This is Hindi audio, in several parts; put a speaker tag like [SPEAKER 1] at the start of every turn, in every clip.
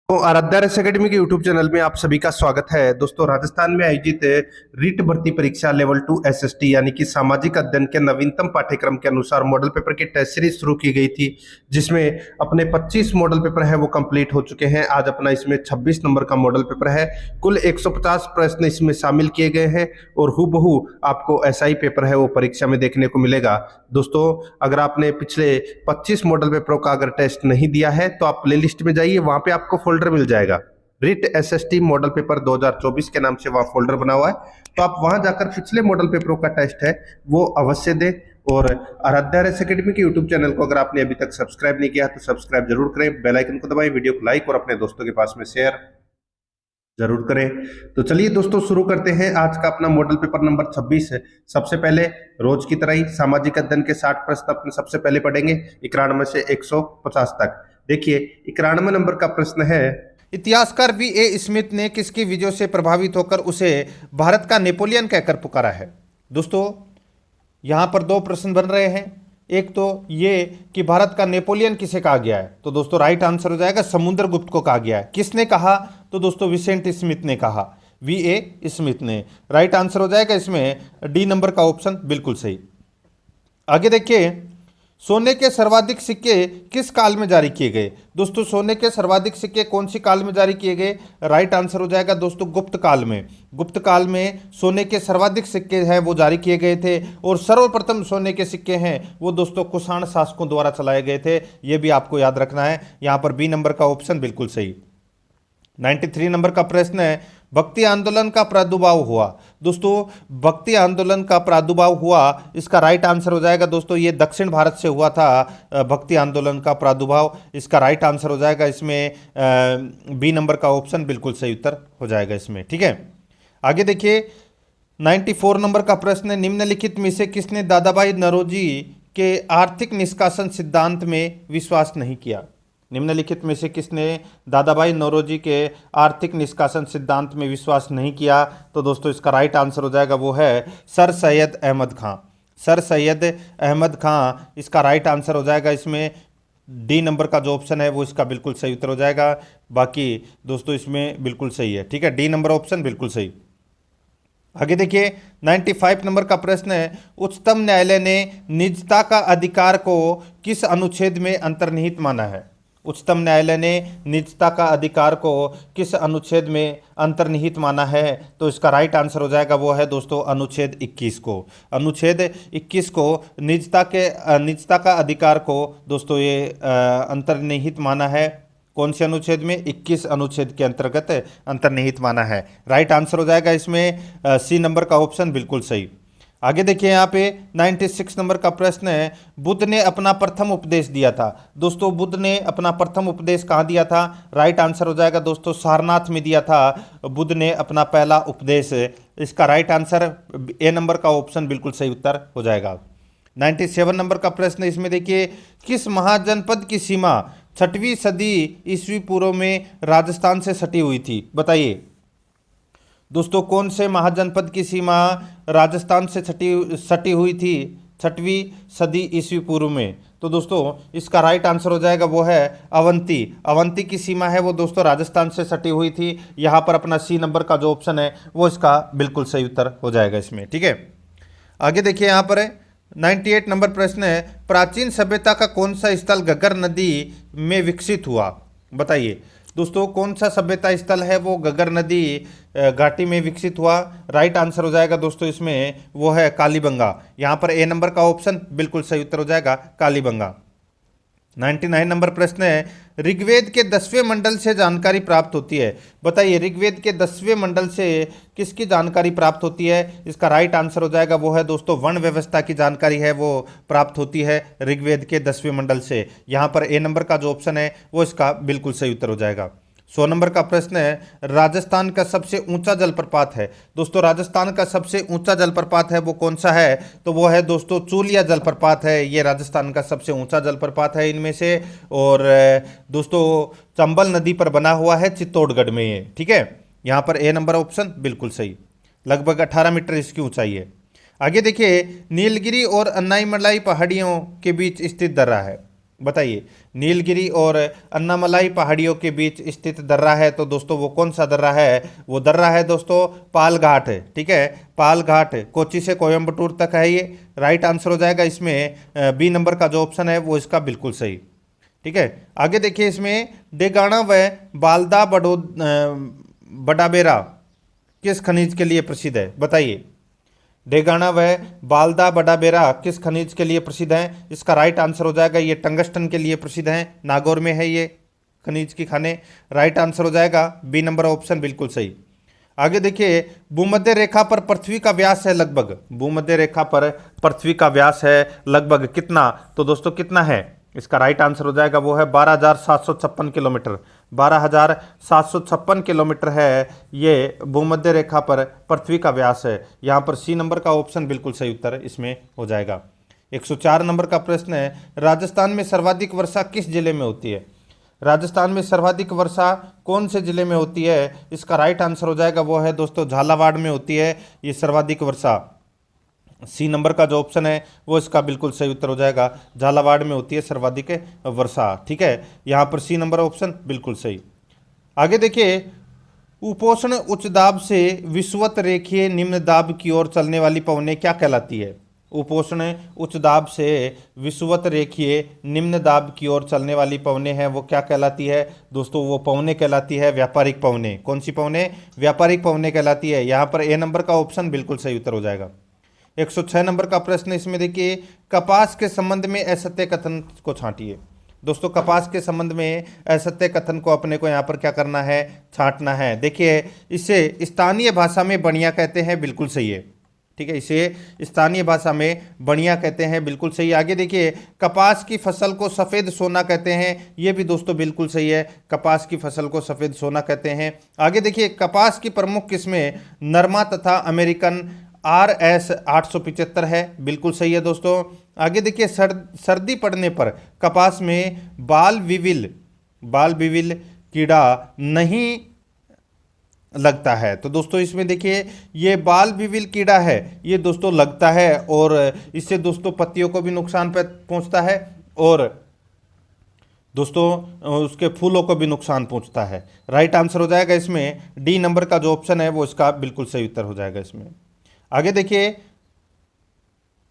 [SPEAKER 1] तो आराध्या रेस एकेडमी के यूट्यूब चैनल में आप सभी का स्वागत है। दोस्तों, राजस्थान में आयोजित रीट भर्ती परीक्षा लेवल 2 एसएसटी यानी कि सामाजिक अध्ययन के नवीनतम पाठ्यक्रम के अनुसार मॉडल पेपर की टेस्ट सीरीज शुरू की गई थी, जिसमें अपने 25 मॉडल पेपर है वो कंप्लीट हो चुके हैं। आज अपना इसमें 26 नंबर का मॉडल पेपर है। कुल 150 प्रश्न इसमें शामिल किए गए हैं और हूबहू आपको ऐसा ही पेपर है वो परीक्षा में देखने को मिलेगा। दोस्तों, अगर आपने पिछले 25 मॉडल पेपरों का अगर टेस्ट नहीं दिया है तो आप प्ले लिस्ट में जाइए, वहां पे आपको फोल्डर मिल जाएगा। रिट एसएसटी मॉडल पेपर 2024 के नाम से वहां फोल्डर बना हुआ है, तो आप वहां जाकर पिछले मॉडल पेपरों का टेस्ट है वो अवश्य दें। और आराध्या रेस एकेडमी के यूट्यूब चैनल को अगर आपने अभी तक सब्सक्राइब नहीं किया तो सब्सक्राइब जरूर करें, बेल आइकन को दबाएं, वीडियो को लाइक और अपने दोस्तों के पास में शेयर जरूर करें। तो चलिए दोस्तों, शुरू करते हैं आज का अपना मॉडल पेपर नंबर 26 है। सबसे पहले रोज की तरह ही सामाजिक अध्ययन के 60 प्रश्न अपने सबसे पहले पढ़ेंगे 91 से 150 तक। देखिए, 91 नंबर का प्रश्न है,
[SPEAKER 2] इतिहासकार वी.ए. स्मिथ ने किसकी विजयों से प्रभावित होकर उसे भारत का नेपोलियन कहकर पुकारा है। दोस्तों, यहां पर दो प्रश्न बन रहे हैं। एक तो ये कि भारत का नेपोलियन किसे कहा गया है, तो दोस्तों राइट आंसर हो जाएगा समुद्रगुप्त को कहा गया है। किसने कहा, तो दोस्तों विसेंट स्मिथ ने कहा, वी.ए. स्मिथ ने। राइट आंसर हो जाएगा इसमें डी नंबर का ऑप्शन बिल्कुल सही। आगे देखिए, सोने के सर्वाधिक सिक्के किस काल में जारी किए गए। दोस्तों, सोने के सर्वाधिक सिक्के कौन सी काल में जारी किए गए, राइट आंसर हो जाएगा दोस्तों गुप्त काल में। गुप्त काल में सोने के सर्वाधिक सिक्के हैं वो जारी किए गए थे, और सर्वप्रथम सोने के सिक्के हैं वो दोस्तों कुषाण शासकों द्वारा चलाए गए थे। ये भी आपको याद रखना है। यहां पर बी नंबर का ऑप्शन बिल्कुल सही। 93 नंबर का प्रश्न है, भक्ति आंदोलन का प्रादुर्भाव हुआ। दोस्तों, भक्ति आंदोलन का प्रादुर्भाव हुआ, इसका राइट आंसर हो जाएगा दोस्तों ये दक्षिण भारत से हुआ था भक्ति आंदोलन का प्रादुर्भाव। इसका राइट आंसर हो जाएगा इसमें बी नंबर का ऑप्शन बिल्कुल सही उत्तर हो जाएगा इसमें। ठीक है, आगे देखिए, 94 नंबर का प्रश्न है, निम्नलिखित में से किसने दादाभाई नौरोजी के आर्थिक निष्कासन सिद्धांत में विश्वास नहीं किया। निम्नलिखित में से किसने दादाभाई नौरोजी के आर्थिक निष्कासन सिद्धांत में विश्वास नहीं किया, तो दोस्तों इसका राइट आंसर हो जाएगा वो है सर सैयद अहमद खां। सर सैयद अहमद खां, इसका राइट आंसर हो जाएगा इसमें डी नंबर का जो ऑप्शन है वो इसका बिल्कुल सही उत्तर हो जाएगा। बाकी दोस्तों इसमें बिल्कुल सही है। ठीक है, डी नंबर ऑप्शन बिल्कुल सही। आगे देखिए, 95 नंबर का प्रश्न है, उच्चतम न्यायालय ने निजता का अधिकार को किस अनुच्छेद में अंतर्निहित माना है। उच्चतम न्यायालय ने निजता का अधिकार को किस अनुच्छेद में अंतर्निहित माना है, तो इसका राइट आंसर हो जाएगा वो है दोस्तों अनुच्छेद 21 को। अनुच्छेद 21 को निजता का अधिकार को दोस्तों ये अंतर्निहित माना है। कौन से अनुच्छेद में, 21 अनुच्छेद के अंतर्गत अंतर्निहित माना है। राइट आंसर हो जाएगा इसमें सी नंबर का ऑप्शन बिल्कुल सही। आगे देखिए, यहाँ पे 96 नंबर का प्रश्न है, बुद्ध ने अपना प्रथम उपदेश दिया था। दोस्तों, बुद्ध ने अपना प्रथम उपदेश कहाँ दिया था, राइट आंसर हो जाएगा दोस्तों सारनाथ में दिया था बुद्ध ने अपना पहला उपदेश। इसका राइट आंसर ए नंबर का ऑप्शन बिल्कुल सही उत्तर हो जाएगा। 97 नंबर का प्रश्न है, इसमें देखिए, किस महाजनपद की सीमा 6वीं सदी ईस्वी पूर्व में राजस्थान से सटी हुई थी, बताइए। दोस्तों, कौन से महाजनपद की सीमा राजस्थान से सटी हुई थी 6वीं सदी ईस्वी पूर्व में, तो दोस्तों इसका राइट आंसर हो जाएगा वो है अवंती। अवंती की सीमा है वो दोस्तों राजस्थान से सटी हुई थी। यहाँ पर अपना सी नंबर का जो ऑप्शन है वो इसका बिल्कुल सही उत्तर हो जाएगा इसमें। ठीक है, आगे देखिए, यहाँ पर 98 नंबर प्रश्न है, प्राचीन सभ्यता का कौन सा स्थल घग्गर नदी में विकसित हुआ, बताइए। दोस्तों, कौन सा सभ्यता स्थल है वो घग्गर नदी घाटी में विकसित हुआ, राइट आंसर हो जाएगा दोस्तों इसमें वो है कालीबंगा। यहाँ पर ए नंबर का ऑप्शन बिल्कुल सही उत्तर हो जाएगा कालीबंगा। 99 नंबर प्रश्न है, ऋग्वेद के 10वें मंडल से जानकारी प्राप्त होती है, बताइए। ऋग्वेद के 10वें मंडल से किसकी जानकारी प्राप्त होती है, इसका राइट आंसर हो जाएगा वो है दोस्तों वर्ण व्यवस्था की जानकारी है वो प्राप्त होती है ऋग्वेद के 10वें मंडल से। यहाँ पर ए नंबर का जो ऑप्शन है वो इसका बिल्कुल सही उत्तर हो जाएगा। 100 नंबर का प्रश्न है, राजस्थान का सबसे ऊंचा जलप्रपात है। दोस्तों, राजस्थान का सबसे ऊंचा जलप्रपात है वो कौन सा है, तो वो है दोस्तों चूलिया जलप्रपात है। ये राजस्थान का सबसे ऊंचा जलप्रपात है इनमें से, और दोस्तों चंबल नदी पर बना हुआ है चित्तौड़गढ़ में ये। ठीक है, यहाँ पर ए नंबर ऑप्शन बिल्कुल सही। लगभग 18 मीटर इसकी ऊंचाई है। आगे देखिए, नीलगिरी और अन्नाईमलाई पहाड़ियों के बीच स्थित दर्रा है। बताइए, नीलगिरी और अन्नामलाई पहाड़ियों के बीच स्थित दर्रा है, तो दोस्तों वो कौन सा दर्रा है? वो दर्रा है दोस्तों पाल घाट है। ठीक है, पाल घाट कोच्चि से कोयम्बटूर तक है ये। राइट आंसर हो जाएगा इसमें बी नंबर का जो ऑप्शन है वो इसका बिल्कुल सही। ठीक है, आगे देखिए, इसमें डेगाना व बालदा बडाबेरा किस खनिज के लिए प्रसिद्ध है? बताइए, डेगाना व बालदा बडाबेरा किस खनिज के लिए प्रसिद्ध हैं? इसका राइट आंसर हो जाएगा ये टंगस्टन के लिए प्रसिद्ध हैं। नागौर में है ये खनिज की खाने। राइट आंसर हो जाएगा बी नंबर ऑप्शन बिल्कुल सही। आगे देखिए, भूमध्य रेखा पर पृथ्वी का व्यास है लगभग, भूमध्य रेखा पर पृथ्वी का व्यास है लगभग कितना? तो दोस्तों कितना है? इसका राइट आंसर हो जाएगा वो है 12,756 किलोमीटर। 12,756 किलोमीटर है ये भूमध्य रेखा पर पृथ्वी का व्यास है। यहाँ पर सी नंबर का ऑप्शन बिल्कुल सही उत्तर इसमें हो जाएगा। 104 नंबर का प्रश्न है, राजस्थान में सर्वाधिक वर्षा किस जिले में होती है? राजस्थान में सर्वाधिक वर्षा कौन से जिले में होती है? इसका राइट आंसर हो जाएगा वो है दोस्तों झालावाड़ में होती है ये सर्वाधिक वर्षा। सी नंबर का जो ऑप्शन है वो इसका बिल्कुल सही उत्तर हो जाएगा। झालावाड़ में होती है सर्वाधिक वर्षा। ठीक है, यहाँ पर सी नंबर ऑप्शन बिल्कुल सही। आगे देखिए, उपोष्ण उच्च दाब से विषुवत रेखीय निम्न दाब की ओर चलने वाली पवनें क्या कहलाती है? उपोष्ण उच्च दाब से विषुवत रेखीय निम्न दाब की ओर चलने वाली पवनें हैं वो क्या कहलाती है? दोस्तों वो पवनें कहलाती है व्यापारिक पवनें। कौन सी पवनें? व्यापारिक पवनें कहलाती है। यहाँ पर ए नंबर का ऑप्शन बिल्कुल सही उत्तर हो जाएगा। 106 नंबर का प्रश्न, इसमें देखिए, कपास के संबंध में असत्य कथन को छांटिए। दोस्तों कपास के संबंध में असत्य कथन को अपने को यहाँ पर क्या करना है? छांटना है। देखिए, इसे स्थानीय भाषा में बढ़िया कहते हैं, बिल्कुल सही है। ठीक है, इसे स्थानीय भाषा में बढ़िया कहते हैं, बिल्कुल सही। आगे देखिए, कपास की फसल को सफ़ेद सोना कहते हैं, ये भी दोस्तों बिल्कुल सही है। कपास की फसल को सफ़ेद सोना कहते हैं। आगे देखिए, कपास की प्रमुख किस्में नरमा तथा अमेरिकन RS 875 है, बिल्कुल सही है दोस्तों। आगे देखिए, सर्दी पड़ने पर कपास में बाल विविल कीड़ा नहीं लगता है, तो दोस्तों इसमें देखिए ये बाल विविल कीड़ा है ये दोस्तों लगता है और इससे दोस्तों पत्तियों को भी नुकसान पहुंचता है और दोस्तों उसके फूलों को भी नुकसान पहुंचता है। राइट आंसर हो जाएगा इसमें डी नंबर का जो ऑप्शन है वो इसका बिल्कुल सही उत्तर हो जाएगा इसमें। आगे देखिए,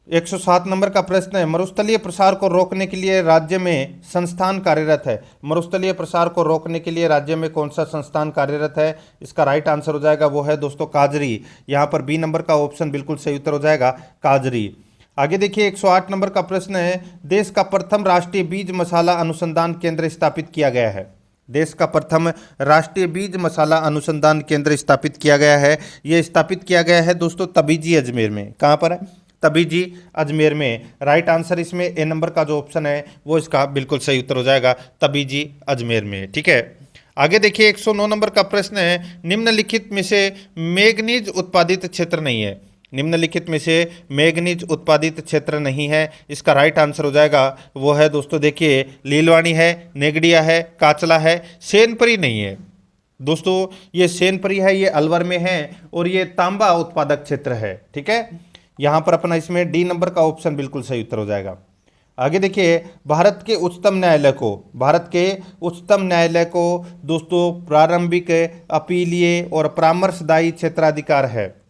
[SPEAKER 2] 107 नंबर का प्रश्न है, मरुस्थलीय प्रसार को रोकने के लिए राज्य में संस्थान कार्यरत है। मरुस्थलीय प्रसार को रोकने के लिए राज्य में कौन सा संस्थान कार्यरत है? इसका राइट आंसर हो जाएगा वो है दोस्तों काजरी। यहाँ पर बी नंबर का ऑप्शन बिल्कुल सही उत्तर हो जाएगा काजरी। आगे देखिए, 108 नंबर का प्रश्न है, देश का प्रथम राष्ट्रीय बीज मसाला अनुसंधान केंद्र स्थापित किया गया है। देश का प्रथम राष्ट्रीय बीज मसाला अनुसंधान केंद्र स्थापित किया गया है, ये स्थापित किया गया है दोस्तों तबीजी अजमेर में। कहाँ पर है? तबीजी अजमेर में। राइट आंसर इसमें ए नंबर का जो ऑप्शन है वो इसका बिल्कुल सही उत्तर हो जाएगा तबीजी अजमेर में। ठीक है, आगे देखिए, 109 नंबर का प्रश्न है, निम्नलिखित में से मैग्नीज उत्पादित क्षेत्र नहीं है। निम्नलिखित में से मैग्नीज उत्पादित क्षेत्र नहीं है, इसका राइट आंसर हो जाएगा वो है दोस्तों देखिए लीलवाणी है, नेगड़िया है, काचला है, सेनपरी नहीं है। दोस्तों ये सेनपरी है, ये अलवर में है और ये तांबा उत्पादक क्षेत्र है। ठीक है, यहाँ पर अपना इसमें डी नंबर का ऑप्शन बिल्कुल सही उत्तर हो जाएगा। आगे देखिए, भारत के उच्चतम न्यायालय को दोस्तों प्रारंभिक अपीलीय और परामर्शदायी क्षेत्राधिकार है।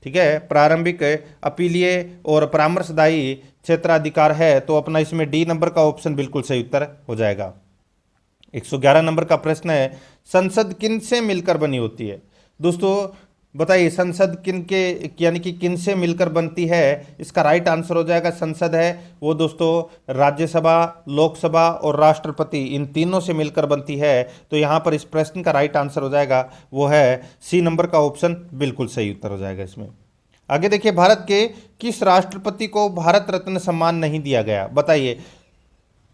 [SPEAKER 2] ठीक है, प्रारंभिक अपीलीय और परामर्शदायी क्षेत्राधिकार है, तो अपना इसमें डी नंबर का ऑप्शन बिल्कुल सही उत्तर हो जाएगा। 111 नंबर का प्रश्न है, संसद किन से मिलकर बनी होती है? दोस्तों बताइए, संसद किन के यानी कि किन से मिलकर बनती है? इसका राइट आंसर हो जाएगा संसद है वो दोस्तों राज्यसभा, लोकसभा और राष्ट्रपति, इन तीनों से मिलकर बनती है। तो यहाँ पर इस प्रश्न का राइट आंसर हो जाएगा वो है सी नंबर का ऑप्शन बिल्कुल सही उत्तर हो जाएगा इसमें। आगे देखिए, भारत के किस राष्ट्रपति को भारत रत्न सम्मान नहीं दिया गया? बताइए,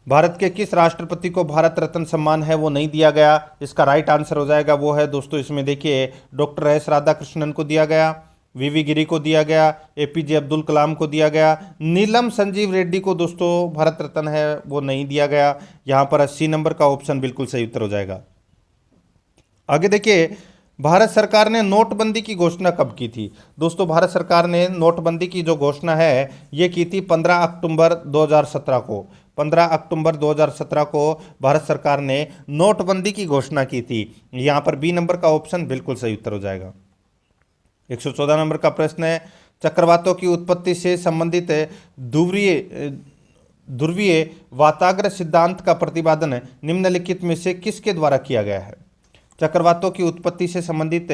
[SPEAKER 2] भारत के किस राष्ट्रपति को भारत रत्न सम्मान है वो नहीं दिया गया? इसका राइट आंसर हो जाएगा वो है दोस्तों इसमें देखिए डॉक्टर एस राधाकृष्णन को दिया गया, वीवी गिरी को दिया गया, एपीजे अब्दुल कलाम को दिया गया, नीलम संजीव रेड्डी को दोस्तों भारत रत्न है वो नहीं दिया गया। यहाँ पर 80 नंबर का ऑप्शन बिल्कुल सही उत्तर हो जाएगा। आगे देखिए, भारत सरकार ने नोटबंदी की घोषणा कब की थी? दोस्तों भारत सरकार ने नोटबंदी की जो घोषणा है ये की थी 15 अक्टूबर 2017 को। 15 अक्टूबर 2017 को भारत सरकार ने नोटबंदी की घोषणा की थी। यहाँ पर बी नंबर का ऑप्शन बिल्कुल सही उत्तर हो जाएगा। 114 नंबर का प्रश्न है, चक्रवातों की उत्पत्ति से संबंधित ध्रुवीय वाताग्र सिद्धांत का प्रतिपादन निम्नलिखित में से किसके द्वारा किया गया है? चक्रवातों की उत्पत्ति से संबंधित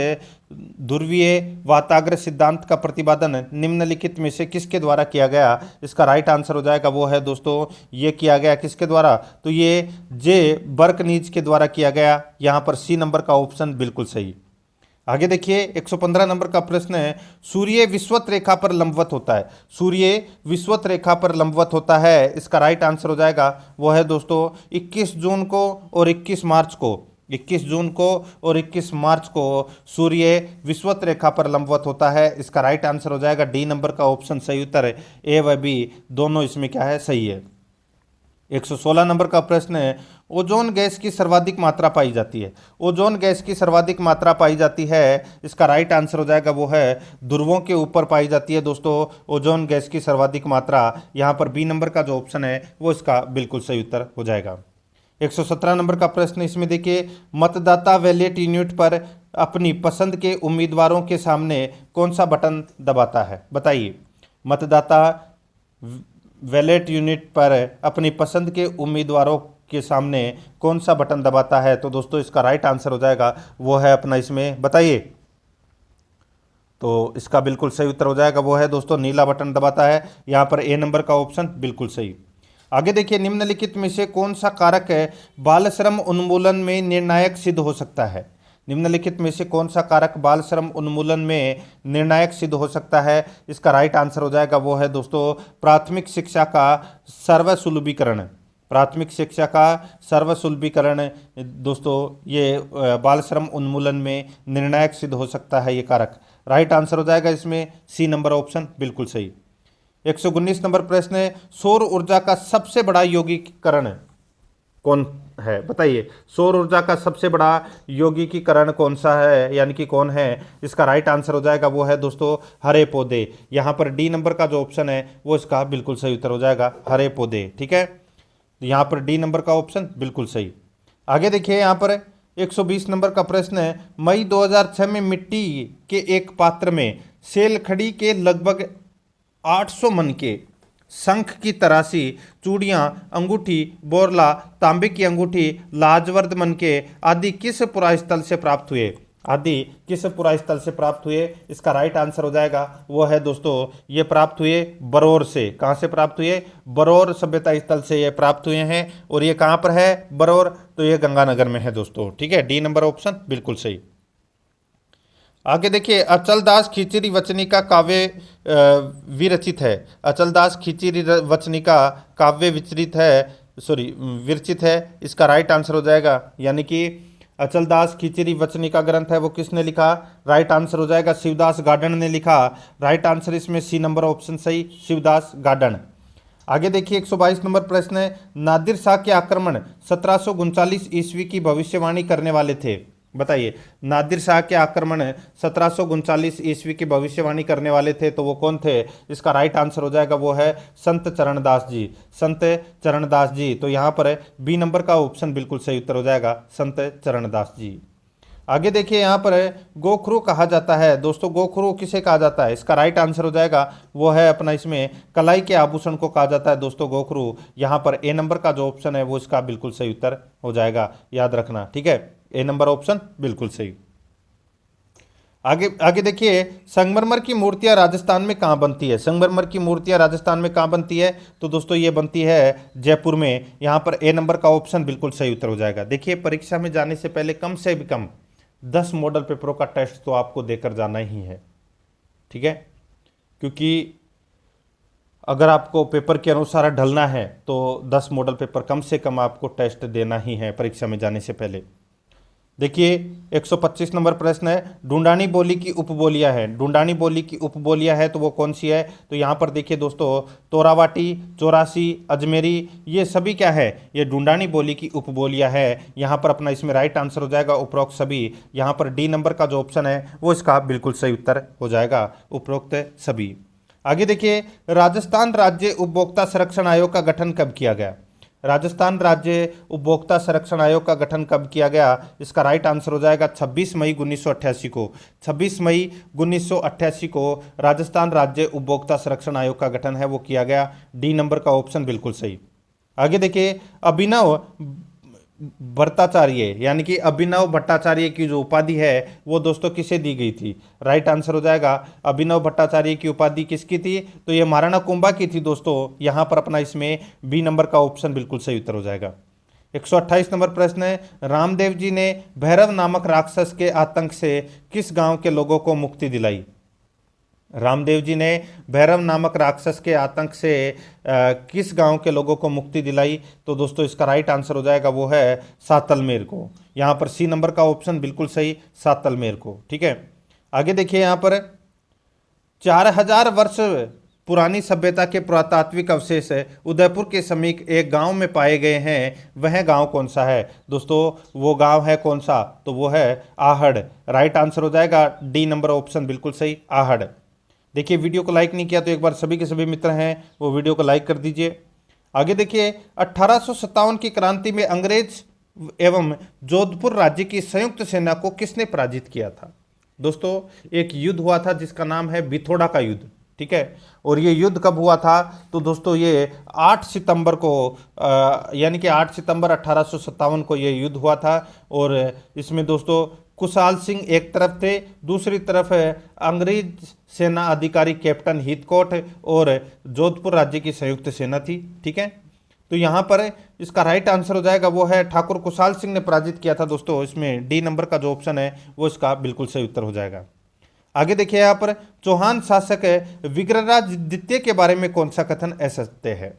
[SPEAKER 2] ध्रुवीय वाताग्र सिद्धांत का प्रतिपादन निम्नलिखित में से किसके द्वारा किया गया? इसका राइट आंसर हो जाएगा वो है दोस्तों, ये किया गया किसके द्वारा? तो ये जे बर्कनीज के द्वारा किया गया। यहाँ पर सी नंबर का ऑप्शन बिल्कुल सही। आगे देखिए 115 नंबर का प्रश्न है, सूर्य विषुवत रेखा पर लंबवत होता है। सूर्य विषुवत रेखा पर लंबवत होता है, इसका राइट आंसर हो जाएगा वो है दोस्तों 21 जून को और 21 मार्च को। 21 जून को और 21 मार्च को सूर्य विषुवत रेखा पर लंबवत होता है। इसका राइट आंसर हो जाएगा डी नंबर का ऑप्शन सही उत्तर है। ए व बी दोनों इसमें क्या है, सही है। 116 नंबर का प्रश्न है, ओजोन गैस की सर्वाधिक मात्रा पाई जाती है। ओजोन गैस की सर्वाधिक मात्रा पाई जाती है, इसका राइट आंसर हो जाएगा वो है ध्रुवों के ऊपर पाई जाती है दोस्तों ओजोन गैस की सर्वाधिक मात्रा। यहाँ पर बी नंबर का जो ऑप्शन है वो इसका बिल्कुल सही उत्तर हो जाएगा। 117 नंबर का प्रश्न इसमें देखिए, मतदाता बैलेट यूनिट पर अपनी पसंद के उम्मीदवारों के सामने कौन सा बटन दबाता है? बताइए। मतदाता बैलेट यूनिट पर अपनी पसंद के उम्मीदवारों के सामने कौन सा बटन दबाता है? तो दोस्तों इसका राइट आंसर हो जाएगा वो है अपना, इसमें बताइए। तो इसका बिल्कुल सही उत्तर हो जाएगा वो है दोस्तों नीला बटन दबाता है। यहाँ पर ए नंबर का ऑप्शन बिल्कुल सही। आगे देखिए, निम्नलिखित में से कौन सा कारक है बाल श्रम उन्मूलन में निर्णायक सिद्ध हो सकता है? निम्नलिखित में से कौन सा कारक बाल श्रम उन्मूलन में निर्णायक सिद्ध हो सकता है? इसका राइट आंसर हो जाएगा वो है दोस्तों प्राथमिक शिक्षा का सर्वसुलभीकरण। प्राथमिक शिक्षा का सर्वसुलभीकरण दोस्तों ये बाल श्रम उन्मूलन में निर्णायक सिद्ध हो सकता है ये कारक। राइट आंसर हो जाएगा इसमें सी नंबर ऑप्शन बिल्कुल सही। 119 नंबर प्रश्न है, सौर ऊर्जा का सबसे बड़ा यौगिकीकरण कौन है? बताइए। सौर ऊर्जा का सबसे बड़ा यौगिकीकरण कौन सा है, यानी कि कौन है? इसका राइट आंसर हो जाएगा वो है दोस्तों हरे पौधे। यहाँ पर डी नंबर का जो ऑप्शन है वो इसका बिल्कुल सही उत्तर हो जाएगा हरे पौधे। ठीक है, यहाँ पर डी नंबर का ऑप्शन बिल्कुल सही। आगे देखिए यहाँ पर 120 नंबर का प्रश्न है, मई 2006 में मिट्टी के एक पात्र में सेल खड़ी के लगभग 800 मन के शंख की तरासी, चूड़ियाँ, अंगूठी, बोरला, तांबे की अंगूठी, लाजवर्द मन के आदि किस पुरास्थल से प्राप्त हुए? आदि किस पुरास्थल से प्राप्त हुए? इसका राइट आंसर हो जाएगा वो है दोस्तों ये प्राप्त हुए बरौर से। कहाँ से प्राप्त हुए? बरौर सभ्यता स्थल से ये प्राप्त हुए हैं। और ये कहाँ पर है बरौर? तो ये गंगानगर में है दोस्तों। ठीक है, डी नंबर ऑप्शन बिल्कुल सही। आगे देखिए, अचलदास खिचड़ी वचनिका काव्य विरचित है। अचलदास खिचड़ी वचनिका काव्य विचरित है, विरचित है। इसका राइट आंसर हो जाएगा, यानी कि अचलदास खिचड़ी वचनिका ग्रंथ है वो किसने लिखा? राइट आंसर हो जाएगा शिवदास गार्डन ने लिखा। राइट आंसर इसमें सी नंबर ऑप्शन सही, शिवदास गार्डन। आगे देखिए 122 नंबर प्रश्न है, नादिर शाह के आक्रमण 1739 ईस्वी की भविष्यवाणी करने वाले थे। बताइए। नादिर शाह के आक्रमण 1739 ईस्वी की भविष्यवाणी करने वाले थे, तो वो कौन थे? इसका राइट आंसर हो जाएगा वो है संत चरणदास जी। संत चरणदास जी। तो यहाँ पर बी नंबर का ऑप्शन बिल्कुल सही उत्तर हो जाएगा संत चरणदास जी। आगे देखिए यहाँ पर गोखरू कहा जाता है। दोस्तों गोखरू किसे कहा जाता है? इसका राइट आंसर हो जाएगा वो है अपना, इसमें कलाई के आभूषण को कहा जाता है दोस्तों गोखरू। यहाँ पर ए नंबर का जो ऑप्शन है वो इसका बिल्कुल सही उत्तर हो जाएगा, याद रखना। ठीक है, ए नंबर ऑप्शन बिल्कुल सही। आगे देखिए, संगमरमर की मूर्तियां राजस्थान में कहाँ बनती है? संगमरमर की मूर्तियां राजस्थान में कहाँ बनती है? तो दोस्तों ये बनती है जयपुर में। यहाँ पर ए नंबर का ऑप्शन बिल्कुल सही उत्तर हो जाएगा। देखिए, परीक्षा में जाने से पहले कम से भी कम 10 मॉडल पेपरों का टेस्ट तो आपको देकर जाना ही है। ठीक है, क्योंकि अगर आपको पेपर के अनुसार ढलना है तो 10 मॉडल पेपर कम से कम आपको टेस्ट देना ही है परीक्षा में जाने से पहले। देखिए 125 नंबर प्रश्न है, ढूंढानी बोली की उपबोलियां है। ढूंढानी बोली की उपबोलियां है तो वो कौन सी है? तो यहाँ पर देखिए दोस्तों, तोरावाटी, चौरासी, अजमेरी, ये सभी क्या है? ये ढूंढानी बोली की उपबोलियां है। यहाँ पर अपना इसमें राइट आंसर हो जाएगा उपरोक्त सभी। यहाँ पर डी नंबर का जो ऑप्शन है वो इसका बिल्कुल सही उत्तर हो जाएगा, उपरोक्त सभी। आगे देखिए, राजस्थान राज्य उपभोक्ता संरक्षण आयोग का गठन कब किया गया? राजस्थान राज्य उपभोक्ता संरक्षण आयोग का गठन कब किया गया? इसका राइट आंसर हो जाएगा 26 मई 1988 को। 26 मई 1988 को राजस्थान राज्य उपभोक्ता संरक्षण आयोग का गठन है वो किया गया। डी नंबर का ऑप्शन बिल्कुल सही। आगे देखिए, अभिनव भट्टाचार्य यानी कि अभिनव भट्टाचार्य की जो उपाधि है वो दोस्तों किसे दी गई थी? राइट आंसर हो जाएगा अभिनव भट्टाचार्य की उपाधि किसकी थी? तो ये महाराणा कुंभा की थी दोस्तों। यहां पर अपना इसमें बी नंबर का ऑप्शन बिल्कुल सही उत्तर हो जाएगा। 128 नंबर प्रश्न है, रामदेव जी ने भैरव नामक राक्षस के आतंक से किस गांव के लोगों को मुक्ति दिलाई? रामदेव जी ने भैरव नामक राक्षस के आतंक से किस गांव के लोगों को मुक्ति दिलाई? तो दोस्तों इसका राइट आंसर हो जाएगा वो है सातलमेर को। यहाँ पर सी नंबर का ऑप्शन बिल्कुल सही, सातलमेर को। ठीक है, आगे देखिए, यहाँ पर 4000 वर्ष पुरानी सभ्यता के पुरातात्विक अवशेष उदयपुर के समीप एक गांव में पाए गए हैं, वह गांव कौन सा है? दोस्तों वो गांव है कौन सा? तो वो है आहड़। राइट आंसर हो जाएगा डी नंबर ऑप्शन बिल्कुल सही, आहड़। देखिए, वीडियो को लाइक नहीं किया तो एक बार सभी के सभी मित्र हैं वो वीडियो को लाइक कर दीजिए। आगे देखिए, 1857 की क्रांति में अंग्रेज एवं जोधपुर राज्य की संयुक्त सेना को किसने पराजित किया था? दोस्तों एक युद्ध हुआ था जिसका नाम है बिथोड़ा का युद्ध। ठीक है, और ये युद्ध कब हुआ था? तो दोस्तों ये 8 सितंबर को यानी कि 8 सितंबर 1857 को ये युद्ध हुआ था। और इसमें दोस्तों कुशाल सिंह एक तरफ थे, दूसरी तरफ अंग्रेज सेना अधिकारी कैप्टन हीथकोट और जोधपुर राज्य की संयुक्त सेना थी। ठीक है, तो यहाँ पर इसका राइट आंसर हो जाएगा वो है ठाकुर कुशाल सिंह ने पराजित किया था दोस्तों। इसमें डी नंबर का जो ऑप्शन है वो इसका बिल्कुल सही उत्तर हो जाएगा। आगे देखिए, यहाँ पर चौहान शासक विग्रहराज द्वितीय के बारे में कौन सा कथन असत्य है?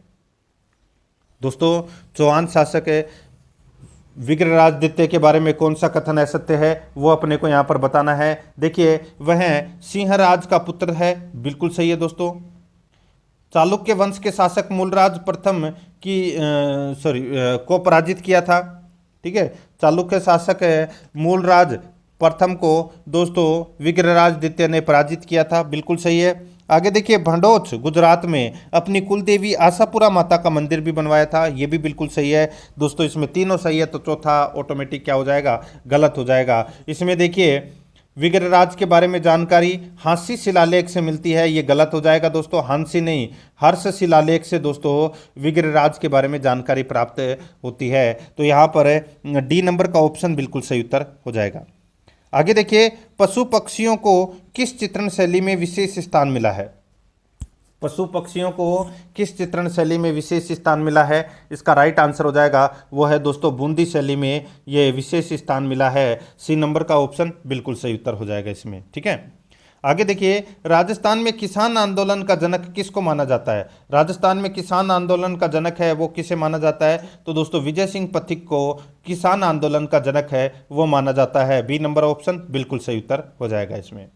[SPEAKER 2] दोस्तों चौहान शासक विग्रहराज द्वितीय के बारे में कौन सा कथन असत्य है वो अपने को यहाँ पर बताना है। देखिए, वह सिंहराज का पुत्र है, बिल्कुल सही है दोस्तों। चालुक्य वंश के शासक मूलराज प्रथम की को पराजित किया था। ठीक है, चालुक्य शासक मूलराज प्रथम को दोस्तों विग्रहराज द्वितीय ने पराजित किया था, बिल्कुल सही है। आगे देखिए, भंडोच गुजरात में अपनी कुल देवी आशापुरा माता का मंदिर भी बनवाया था, ये भी बिल्कुल सही है दोस्तों। इसमें तीनों सही है तो चौथा ऑटोमेटिक क्या हो जाएगा? गलत हो जाएगा। इसमें देखिए, विग्रहराज के बारे में जानकारी हांसी शिलालेख से मिलती है, ये गलत हो जाएगा दोस्तों। हांसी नहीं, हर्ष शिलालेख से दोस्तों विग्रहराज के बारे में जानकारी प्राप्त होती है। तो यहाँ पर डी नंबर का ऑप्शन बिल्कुल सही उत्तर हो जाएगा। आगे देखिए, पशु पक्षियों को किस चित्रण शैली में विशेष स्थान मिला है? पशु पक्षियों को किस चित्रण शैली में विशेष स्थान मिला है? इसका राइट आंसर हो जाएगा वो है दोस्तों बूंदी शैली में ये विशेष स्थान मिला है। सी नंबर का ऑप्शन बिल्कुल सही उत्तर हो जाएगा इसमें। ठीक है, आगे देखिए, राजस्थान में किसान आंदोलन का जनक किसको माना जाता है? राजस्थान में किसान आंदोलन का जनक है वो किसे माना जाता है? तो दोस्तों विजय सिंह पथिक को किसान आंदोलन का जनक है वो माना जाता है। बी नंबर ऑप्शन बिल्कुल सही उत्तर हो जाएगा इसमें।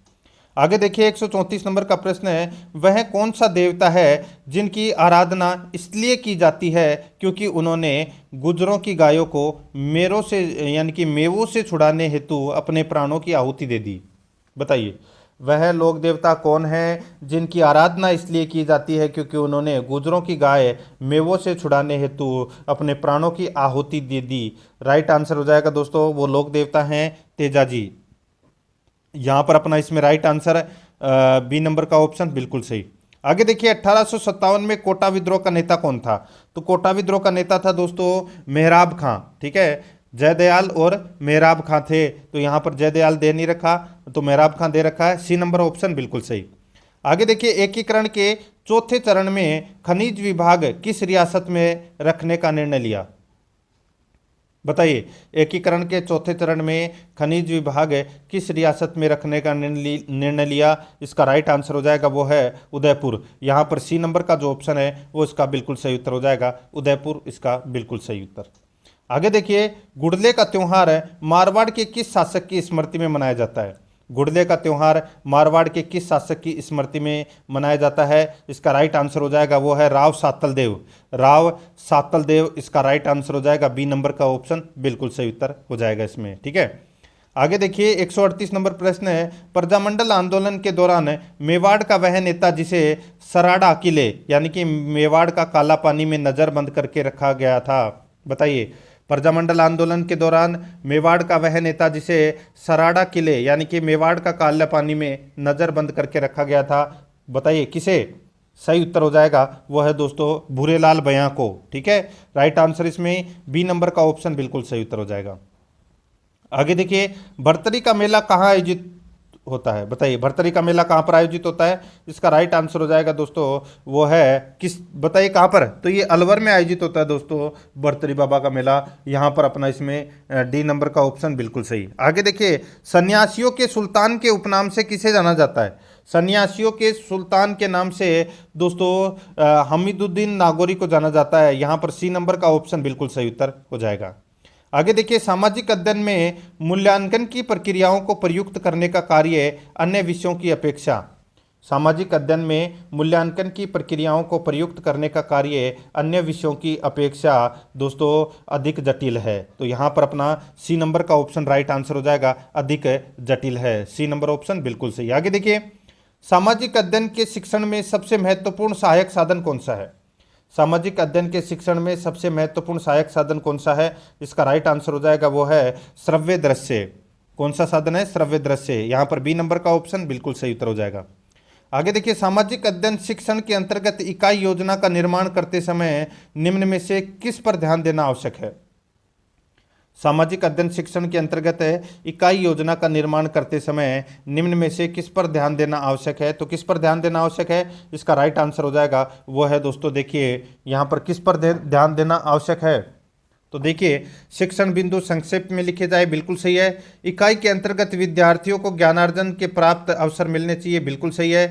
[SPEAKER 2] आगे देखिए, 134 नंबर का प्रश्न है, वह कौन सा देवता है जिनकी आराधना इसलिए की जाती है क्योंकि उन्होंने गुजरों की गायों को मेरों से यानी कि मेवों से छुड़ाने हेतु अपने प्राणों की आहुति दे दी? बताइए, वह लोक देवता कौन है जिनकी आराधना इसलिए की जाती है क्योंकि उन्होंने गुजरों की गाय मेवों से छुड़ाने हेतु अपने प्राणों की आहुति दे दी? राइट आंसर हो जाएगा दोस्तों वो लोक देवता हैं तेजाजी। यहाँ पर अपना इसमें राइट आंसर बी नंबर का ऑप्शन बिल्कुल सही। आगे देखिए, 1857 में कोटा विद्रोह का नेता कौन था? तो कोटा विद्रोह का नेता था दोस्तों मेहराब खां। ठीक है, जयदयाल और मेहराब खां थे, तो यहाँ पर जयदयाल दे नहीं रखा तो मेहराब खां दे रखा है। सी नंबर ऑप्शन बिल्कुल सही। आगे देखिए, एकीकरण के चौथे चरण में खनिज विभाग किस रियासत में रखने का निर्णय लिया? बताइए, एकीकरण के चौथे चरण में खनिज विभाग किस रियासत में रखने का निर्णय लिया? इसका राइट आंसर हो जाएगा वो है उदयपुर। यहाँ पर सी नंबर का जो ऑप्शन है वो इसका बिल्कुल सही उत्तर हो जाएगा, उदयपुर इसका बिल्कुल सही उत्तर। आगे देखिए, गुड़ले का त्योहार मारवाड़ के किस शासक की स्मृति में मनाया जाता है? गुड़ले का त्योहार मारवाड़ के किस शासक की स्मृति में मनाया जाता है? इसका राइट आंसर हो जाएगा वो है राव सातलदेव। राव सातलदेव इसका राइट आंसर हो जाएगा, बी नंबर का ऑप्शन बिल्कुल सही उत्तर हो जाएगा इसमें। ठीक है, आगे देखिए 138 नंबर प्रश्न है, प्रजामंडल आंदोलन के दौरान मेवाड़ का वह नेता जिसे सराड़ा किले यानी कि मेवाड़ का काला पानी में नजरबंद करके रखा गया था, बताइए। प्रजामंडल आंदोलन के दौरान मेवाड़ का वह नेता जिसे सराड़ा किले यानी कि मेवाड़ का काला पानी में नजरबंद करके रखा गया था, बताइए किसे? सही उत्तर हो जाएगा वो है दोस्तों भूरेलाल भैया को। ठीक है, राइट आंसर इसमें बी नंबर का ऑप्शन बिल्कुल सही उत्तर हो जाएगा। आगे देखिए, भरतरी का मेला कहाँ आयोजित होता है, बताइए भरतरी का मेला कहाँ पर आयोजित होता है? इसका राइट आंसर हो जाएगा दोस्तों वो है किस, बताइए कहाँ पर? तो ये अलवर में आयोजित होता है दोस्तों भरतरी बाबा का मेला, यहाँ पर अपना इसमें डी नंबर का ऑप्शन बिल्कुल सही। आगे देखिए, सन्यासियों के सुल्तान के उपनाम से किसे जाना जाता है? सन्यासियों के सुल्तान के नाम से दोस्तों हमीदुद्दीन नागौरी को जाना जाता है, यहाँ पर सी नंबर का ऑप्शन बिल्कुल सही उत्तर हो जाएगा। आगे देखिए, सामाजिक अध्ययन में मूल्यांकन की प्रक्रियाओं को प्रयुक्त करने का कार्य अन्य विषयों की अपेक्षा, सामाजिक अध्ययन में मूल्यांकन की प्रक्रियाओं को प्रयुक्त करने का कार्य अन्य विषयों की अपेक्षा दोस्तों अधिक जटिल है, तो यहाँ पर अपना सी नंबर का ऑप्शन राइट आंसर हो जाएगा, अधिक जटिल है, सी नंबर ऑप्शन बिल्कुल सही। आगे देखिए, सामाजिक अध्ययन के शिक्षण में सबसे महत्वपूर्ण सहायक साधन कौन सा है? सामाजिक अध्ययन के शिक्षण में सबसे महत्वपूर्ण सहायक साधन कौन सा है? इसका राइट आंसर हो जाएगा वो है श्रव्य दृश्य। कौन सा साधन है? श्रव्य दृश्य, यहाँ पर बी नंबर का ऑप्शन बिल्कुल सही उत्तर हो जाएगा। आगे देखिए, सामाजिक अध्ययन शिक्षण के अंतर्गत इकाई योजना का निर्माण करते समय निम्न में से किस पर ध्यान देना आवश्यक है? सामाजिक अध्ययन शिक्षण के अंतर्गत इकाई योजना का निर्माण करते समय निम्न में से किस पर ध्यान देना आवश्यक है? तो किस पर ध्यान देना आवश्यक है? इसका राइट आंसर हो जाएगा वो है दोस्तों, देखिए यहाँ पर किस पर ध्यान देना आवश्यक है? तो देखिए, शिक्षण बिंदु संक्षेप में लिखे जाए बिल्कुल सही है। इकाई के अंतर्गत विद्यार्थियों को ज्ञानार्जन के प्राप्त अवसर मिलने चाहिए, बिल्कुल सही है।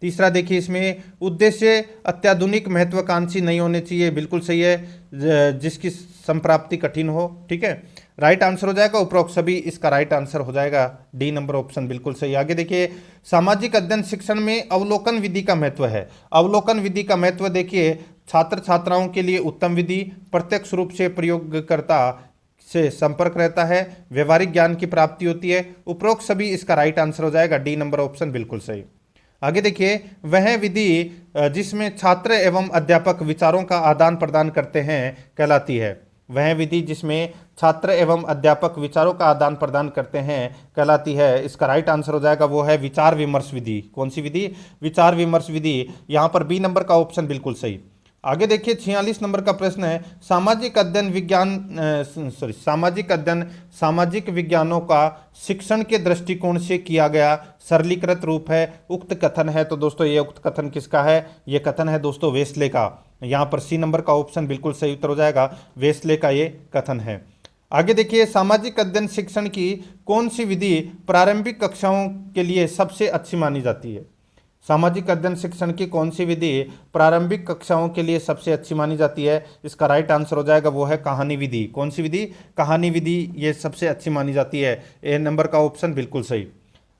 [SPEAKER 2] तीसरा देखिए, इसमें उद्देश्य अत्याधुनिक महत्वाकांक्षी नहीं होने चाहिए, बिल्कुल सही है, जिसकी संप्राप्ति कठिन हो। ठीक है, राइट आंसर हो जाएगा उपरोक्त सभी, इसका राइट आंसर हो जाएगा डी नंबर ऑप्शन बिल्कुल सही। आगे देखिए, सामाजिक अध्ययन शिक्षण में अवलोकन विधि का महत्व है। अवलोकन विधि का महत्व देखिए, छात्र छात्राओं के लिए उत्तम विधि, प्रत्यक्ष रूप से प्रयोगकर्ता से संपर्क रहता है, व्यवहारिक ज्ञान की प्राप्ति होती है, उपरोक्त सभी, इसका राइट आंसर हो जाएगा डी नंबर ऑप्शन बिल्कुल सही। आगे देखिए, वह विधि जिसमें छात्र एवं अध्यापक विचारों का आदान प्रदान करते हैं कहलाती है। वह विधि जिसमें छात्र एवं अध्यापक विचारों का आदान प्रदान करते हैं कहलाती है, इसका राइट आंसर हो जाएगा वो है विचार विमर्श विधि। कौन सी विधि? विचार विमर्श विधि, यहाँ पर बी नंबर का ऑप्शन बिल्कुल सही। आगे देखिए, 46 नंबर का प्रश्न है, सामाजिक अध्ययन सामाजिक विज्ञानों का शिक्षण के दृष्टिकोण से किया गया सरलीकृत रूप है, उक्त कथन है। तो दोस्तों ये उक्त कथन किसका है? ये कथन है दोस्तों वेस्ले का, यहाँ पर सी नंबर का ऑप्शन बिल्कुल सही उत्तर हो जाएगा, वेस्ले का ये कथन है। आगे देखिए, सामाजिक अध्ययन शिक्षण की कौन सी विधि प्रारंभिक कक्षाओं के लिए सबसे अच्छी मानी जाती है? सामाजिक अध्ययन शिक्षण की कौन सी विधि प्रारंभिक कक्षाओं के लिए सबसे अच्छी मानी जाती है? इसका राइट आंसर हो जाएगा वो है कहानी विधि। कौन सी विधि? कहानी विधि, ये सबसे अच्छी मानी जाती है, ए नंबर का ऑप्शन बिल्कुल सही।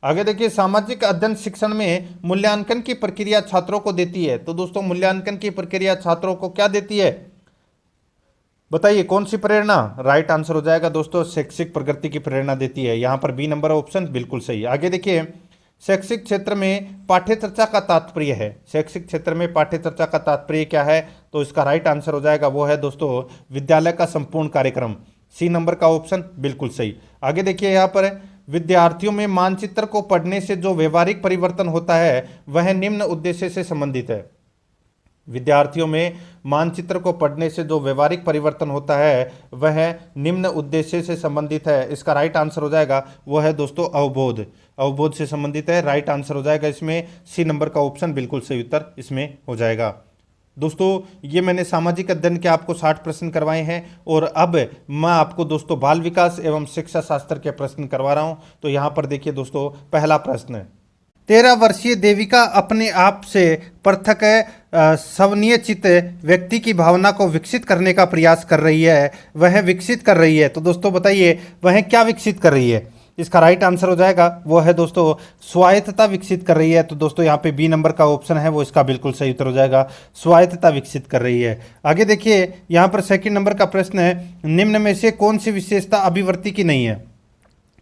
[SPEAKER 2] आगे देखिए, सामाजिक अध्ययन शिक्षण में मूल्यांकन की प्रक्रिया छात्रों को देती है। तो दोस्तों मूल्यांकन की प्रक्रिया छात्रों को क्या देती है? बताइए कौन सी प्रेरणा? राइट आंसर हो जाएगा दोस्तों शैक्षिक प्रगति की प्रेरणा देती है, यहाँ पर बी नंबर ऑप्शन बिल्कुल सही। आगे देखिए, शैक्षिक क्षेत्र में पाठ्यचर्चा का तात्पर्य है। शैक्षिक क्षेत्र में पाठ्यचर्चा का तात्पर्य क्या है? तो इसका राइट आंसर हो जाएगा वो है दोस्तों विद्यालय का संपूर्ण कार्यक्रम, सी नंबर का ऑप्शन बिल्कुल सही। आगे देखिए, यहाँ पर विद्यार्थियों में मानचित्र को पढ़ने से जो व्यवहारिक परिवर्तन होता है वह निम्न उद्देश्य से संबंधित है। विद्यार्थियों में मानचित्र को पढ़ने से जो व्यवहारिक परिवर्तन होता है वह निम्न उद्देश्य से संबंधित है। इसका राइट आंसर हो जाएगा वो है दोस्तों अवबोध, अवबोध से संबंधित है। राइट आंसर हो जाएगा इसमें सी नंबर का ऑप्शन बिल्कुल सही उत्तर इसमें हो जाएगा। दोस्तों ये मैंने सामाजिक अध्ययन के आपको 60 प्रश्न करवाए हैं और अब मैं आपको दोस्तों बाल विकास एवं शिक्षा शास्त्र के प्रश्न करवा रहा हूं। तो यहाँ पर देखिए दोस्तों, पहला प्रश्न, 13 वर्षीय देविका अपने आप से पृथक स्वनियचित व्यक्ति की भावना को विकसित करने का प्रयास कर रही है। वह विकसित कर रही है, तो दोस्तों बताइए वह क्या विकसित कर रही है? इसका राइट आंसर हो जाएगा वो है दोस्तों स्वायत्तता विकसित कर रही है। तो दोस्तों यहाँ पे बी नंबर का ऑप्शन है वो इसका बिल्कुल सही उत्तर हो जाएगा, स्वायत्तता विकसित कर रही है। आगे देखिए यहाँ पर सेकंड नंबर का प्रश्न है, निम्न में से कौन सी विशेषता अभिवर्ती की नहीं है?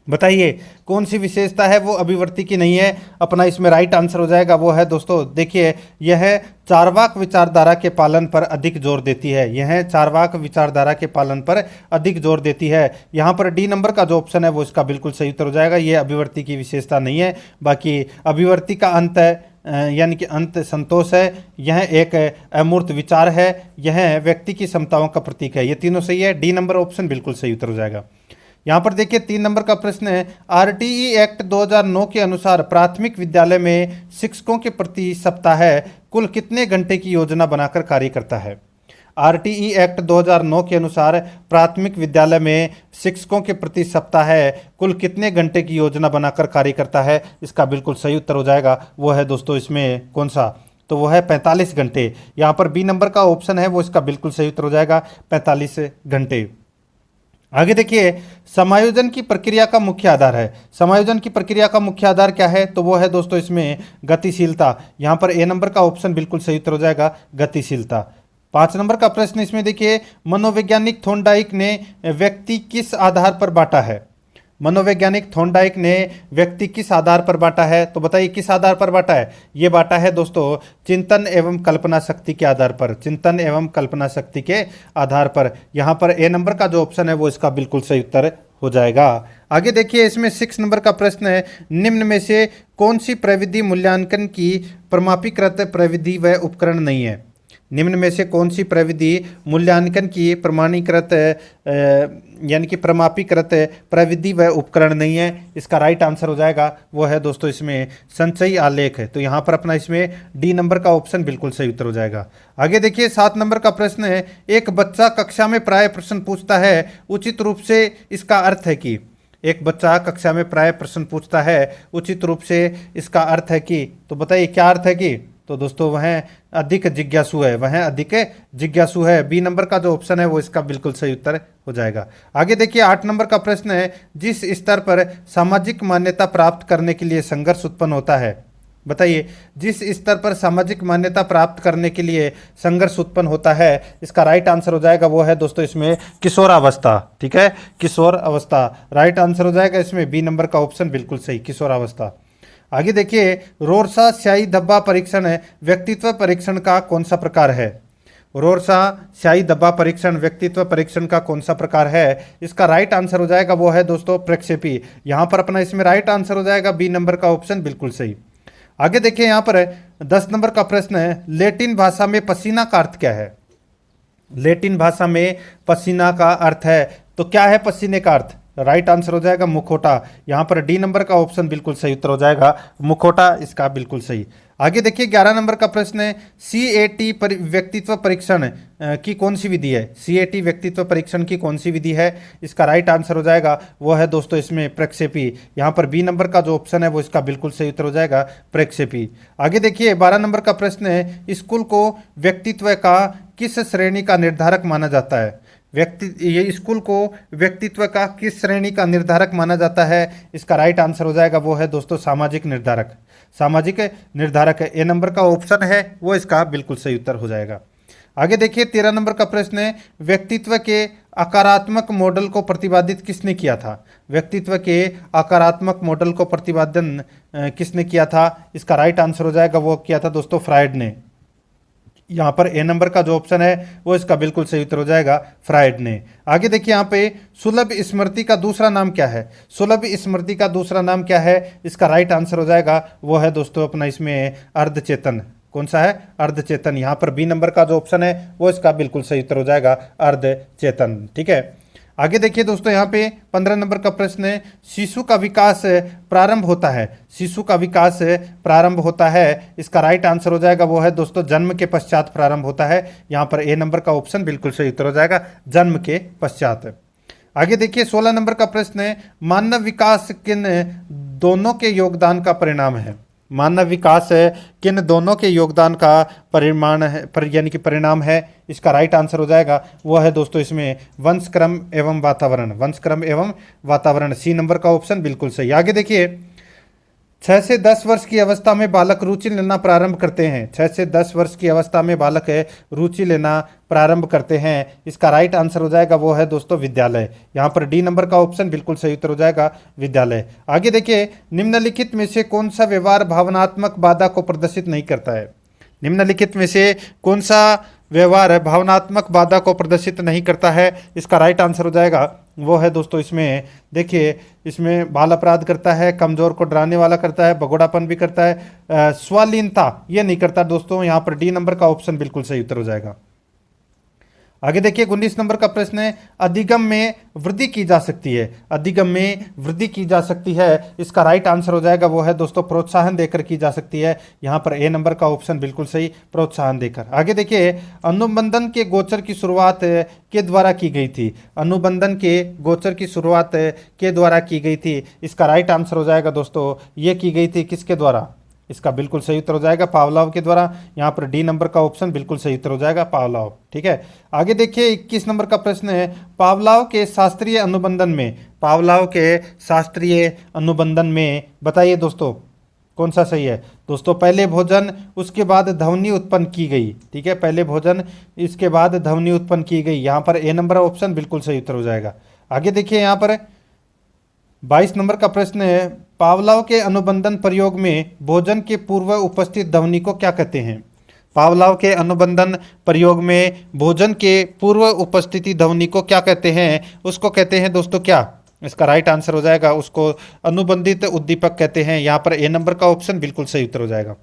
[SPEAKER 2] बताइए कौन सी विशेषता है वो अभिवर्ती की नहीं है? अपना इसमें राइट आंसर हो जाएगा वो है दोस्तों, देखिए यह चार्वाक विचारधारा के पालन पर अधिक जोर देती है। यह चार्वाक विचारधारा के पालन पर अधिक जोर देती है। यहाँ पर डी नंबर का जो ऑप्शन है वो इसका बिल्कुल सही उत्तर हो जाएगा। ये अभिवर्ती की विशेषता नहीं है। बाकी अभिवर्ती का अंत है यानी कि अंत संतोष है, यह एक अमूर्त विचार है, यह व्यक्ति की क्षमताओं का प्रतीक है। ये तीनों सही है, डी नंबर ऑप्शन बिल्कुल सही उत्तर हो जाएगा। यहाँ पर देखिए 3 नंबर का प्रश्न है, आरटीई एक्ट 2009 के अनुसार प्राथमिक विद्यालय में शिक्षकों के प्रति सप्ताह कुल कितने घंटे की योजना बनाकर कार्य करता है? आरटीई एक्ट 2009 के अनुसार प्राथमिक विद्यालय में शिक्षकों के प्रति सप्ताह कुल कितने घंटे की योजना बनाकर कार्य करता है? इसका बिल्कुल सही उत्तर हो जाएगा वो है दोस्तों इसमें कौन सा, तो वो है 45 घंटे। यहाँ पर बी नंबर का ऑप्शन है वो इसका बिल्कुल सही उत्तर हो जाएगा 45 घंटे। आगे देखिए समायोजन की प्रक्रिया का मुख्य आधार है। समायोजन की प्रक्रिया का मुख्य आधार क्या है? तो वो है दोस्तों इसमें गतिशीलता। यहाँ पर ए नंबर का ऑप्शन बिल्कुल सही उत्तर हो जाएगा, गतिशीलता। 5 नंबर का प्रश्न इसमें देखिए, मनोवैज्ञानिक थॉर्नडाइक ने व्यक्ति किस आधार पर बांटा है? मनोवैज्ञानिक थॉर्नडाइक ने व्यक्ति किस आधार पर बांटा है? तो बताइए किस आधार पर बांटा है? ये बांटा है दोस्तों चिंतन एवं कल्पना शक्ति के आधार पर, चिंतन एवं कल्पना शक्ति के आधार पर। यहाँ पर ए नंबर का जो ऑप्शन है वो इसका बिल्कुल सही उत्तर हो जाएगा। आगे देखिए इसमें 6 नंबर का प्रश्न है, निम्न में से कौन सी प्रविधि मूल्यांकन की प्रमाणीकृत प्रविधि व उपकरण नहीं है? निम्न में से कौन सी प्रविधि मूल्यांकन की प्रमाणीकृत यानी कि प्रमापीकृत प्रविधि व उपकरण नहीं है? इसका राइट आंसर हो जाएगा वो है दोस्तों इसमें संचयी आलेख है। तो यहाँ पर अपना इसमें डी नंबर का ऑप्शन बिल्कुल सही उत्तर हो जाएगा। आगे देखिए 7 नंबर का प्रश्न है, एक बच्चा कक्षा में प्राय प्रश्न पूछता है, उचित रूप से इसका अर्थ है कि। एक बच्चा कक्षा में प्राय प्रश्न पूछता है, उचित रूप से इसका अर्थ है कि। तो बताइए क्या अर्थ है कि? तो दोस्तों वह अधिक जिज्ञासु है, वह अधिक जिज्ञासु है। बी नंबर का जो ऑप्शन है वो इसका बिल्कुल सही उत्तर हो जाएगा। आगे देखिए 8 नंबर का प्रश्न है, जिस स्तर पर सामाजिक मान्यता प्राप्त करने के लिए संघर्ष उत्पन्न होता है। बताइए जिस स्तर पर सामाजिक मान्यता प्राप्त करने के लिए संघर्ष उत्पन्न होता है, इसका राइट आंसर हो जाएगा वो है दोस्तों इसमें किशोरावस्था। ठीक है, किशोर अवस्था राइट आंसर हो जाएगा इसमें, बी नंबर का ऑप्शन बिल्कुल सही, किशोरावस्था। आगे देखिए रोरसा स्याही धब्बा परीक्षण व्यक्तित्व परीक्षण का कौन सा प्रकार है? रोरसा स्याही धब्बा परीक्षण व्यक्तित्व परीक्षण का कौन सा प्रकार है? इसका राइट आंसर हो जाएगा वो है दोस्तों प्रक्षेपी। यहाँ पर अपना इसमें राइट आंसर हो जाएगा बी नंबर का ऑप्शन बिल्कुल सही। आगे देखिए यहाँ पर 10 नंबर का प्रश्न है, लैटिन भाषा में पसीना का अर्थ क्या है? लैटिन भाषा में पसीना का अर्थ है, तो क्या है पसीने का अर्थ? राइट आंसर हो जाएगा मुखौटा। यहाँ पर डी नंबर का ऑप्शन बिल्कुल सही उत्तर हो जाएगा, मुखौटा इसका बिल्कुल सही। आगे देखिए 11 नंबर का प्रश्न है, सीएटी व्यक्तित्व परीक्षण की कौन सी विधि है? सीएटी व्यक्तित्व परीक्षण की कौन सी विधि है? इसका राइट आंसर हो जाएगा वो है दोस्तों इसमें प्रक्षेपी। यहाँ पर बी नंबर का जो ऑप्शन है वो इसका बिल्कुल सही उत्तर हो जाएगा प्रक्षेपी। आगे देखिए 12 नंबर का प्रश्न है, स्कूल को व्यक्तित्व का किस श्रेणी का निर्धारक माना जाता है? ये स्कूल को व्यक्तित्व का किस श्रेणी का निर्धारक माना जाता है? इसका राइट आंसर हो जाएगा वो है दोस्तों सामाजिक निर्धारक, सामाजिक निर्धारक है। ए नंबर का ऑप्शन है वो इसका बिल्कुल सही उत्तर हो जाएगा। आगे देखिए 13 नंबर का प्रश्न है, व्यक्तित्व के आकारात्मक मॉडल को प्रतिपादित किसने किया था? व्यक्तित्व के आकारात्मक मॉडल को प्रतिपादन किसने किया था? इसका राइट आंसर हो जाएगा वो किया था दोस्तों फ्रायड ने। यहाँ पर ए नंबर का जो ऑप्शन है वो इसका बिल्कुल सही उत्तर हो जाएगा फ्रायड ने। आगे देखिए यहाँ पे सुलभ स्मृति का दूसरा नाम क्या है? सुलभ स्मृति का दूसरा नाम क्या है? इसका राइट आंसर हो जाएगा वो है दोस्तों अपना इसमें अर्धचेतन। कौन सा है? अर्धचेतन। यहाँ पर बी नंबर का जो ऑप्शन है वो इसका बिल्कुल सही उत्तर हो जाएगा अर्धचेतन। ठीक है, आगे देखिए दोस्तों यहाँ पे 15 नंबर का प्रश्न है, शिशु का विकास प्रारंभ होता है। शिशु का विकास प्रारंभ होता है, इसका राइट आंसर हो जाएगा वो है दोस्तों जन्म के पश्चात प्रारंभ होता है। यहाँ पर ए नंबर का ऑप्शन बिल्कुल सही उत्तर हो जाएगा जन्म के पश्चात। आगे देखिए 16 नंबर का प्रश्न है, मानव विकास किन दोनों के योगदान का परिणाम है? मानव विकास किन दोनों के योगदान का परिमाण है यानी कि परिणाम है? इसका राइट आंसर हो जाएगा वो है दोस्तों इसमें वंशक्रम एवं वातावरण, वंशक्रम एवं वातावरण। सी नंबर का ऑप्शन बिल्कुल सही। आगे देखिए, 6 से 10 वर्ष की अवस्था में बालक रुचि लेना प्रारंभ करते हैं। 6 से 10 वर्ष की अवस्था में बालक रुचि लेना प्रारंभ करते हैं। इसका राइट आंसर हो जाएगा वो है दोस्तों विद्यालय। यहाँ पर डी नंबर का ऑप्शन बिल्कुल सही उत्तर हो जाएगा विद्यालय। आगे देखिए, निम्नलिखित में से कौन सा व्यवहार भावनात्मक बाधा को प्रदर्शित नहीं करता है? निम्नलिखित में से कौन सा व्यवहार भावनात्मक बाधा को प्रदर्शित नहीं करता है? इसका राइट आंसर हो जाएगा वो है दोस्तों इसमें देखिए, इसमें बाल अपराध करता है, कमजोर को डराने वाला करता है, भगोड़ापन भी करता है, स्वलीनता ये नहीं करता दोस्तों। यहाँ पर डी नंबर का ऑप्शन बिल्कुल सही उत्तर हो जाएगा। आगे देखिए, 19 नंबर का प्रश्न है, अधिगम में वृद्धि की जा सकती है। अधिगम में वृद्धि की जा सकती है, इसका राइट आंसर हो जाएगा वो है दोस्तों प्रोत्साहन देकर की जा सकती है। यहाँ पर ए नंबर का ऑप्शन बिल्कुल सही, प्रोत्साहन देकर। आगे देखिए, अनुबंधन के गोचर की शुरुआत के द्वारा की गई थी। अनुबंधन के गोचर की शुरुआत के द्वारा की गई थी। इसका राइट आंसर हो जाएगा दोस्तों ये की गई थी किसके द्वारा? इसका बिल्कुल सही उत्तर हो जाएगा पावलोव के द्वारा। यहाँ पर डी नंबर का ऑप्शन बिल्कुल सही उत्तर हो जाएगा पावलोव। ठीक है, आगे देखिए 21 नंबर का प्रश्न है, पावलोव के शास्त्रीय अनुबंधन में, पावलोव के शास्त्रीय अनुबंधन में बताइए दोस्तों कौन सा सही है? दोस्तों पहले भोजन उसके बाद ध्वनि उत्पन्न की गई। ठीक है, पहले भोजन इसके बाद ध्वनि उत्पन्न की गई। यहाँ पर ए नंबर ऑप्शन बिल्कुल सही उत्तर हो जाएगा। आगे देखिए, यहाँ पर 22 नंबर का प्रश्न है, पावलोव के अनुबंधन प्रयोग में भोजन के पूर्व उपस्थित ध्वनि को क्या कहते हैं? पावलोव के अनुबंधन प्रयोग में भोजन के पूर्व उपस्थिति ध्वनि को क्या कहते हैं? उसको कहते हैं दोस्तों क्या? इसका राइट आंसर हो जाएगा उसको अनुबंधित उद्दीपक कहते हैं। यहाँ पर ए नंबर का ऑप्शन बिल्कुल सही उत्तर हो जाएगा।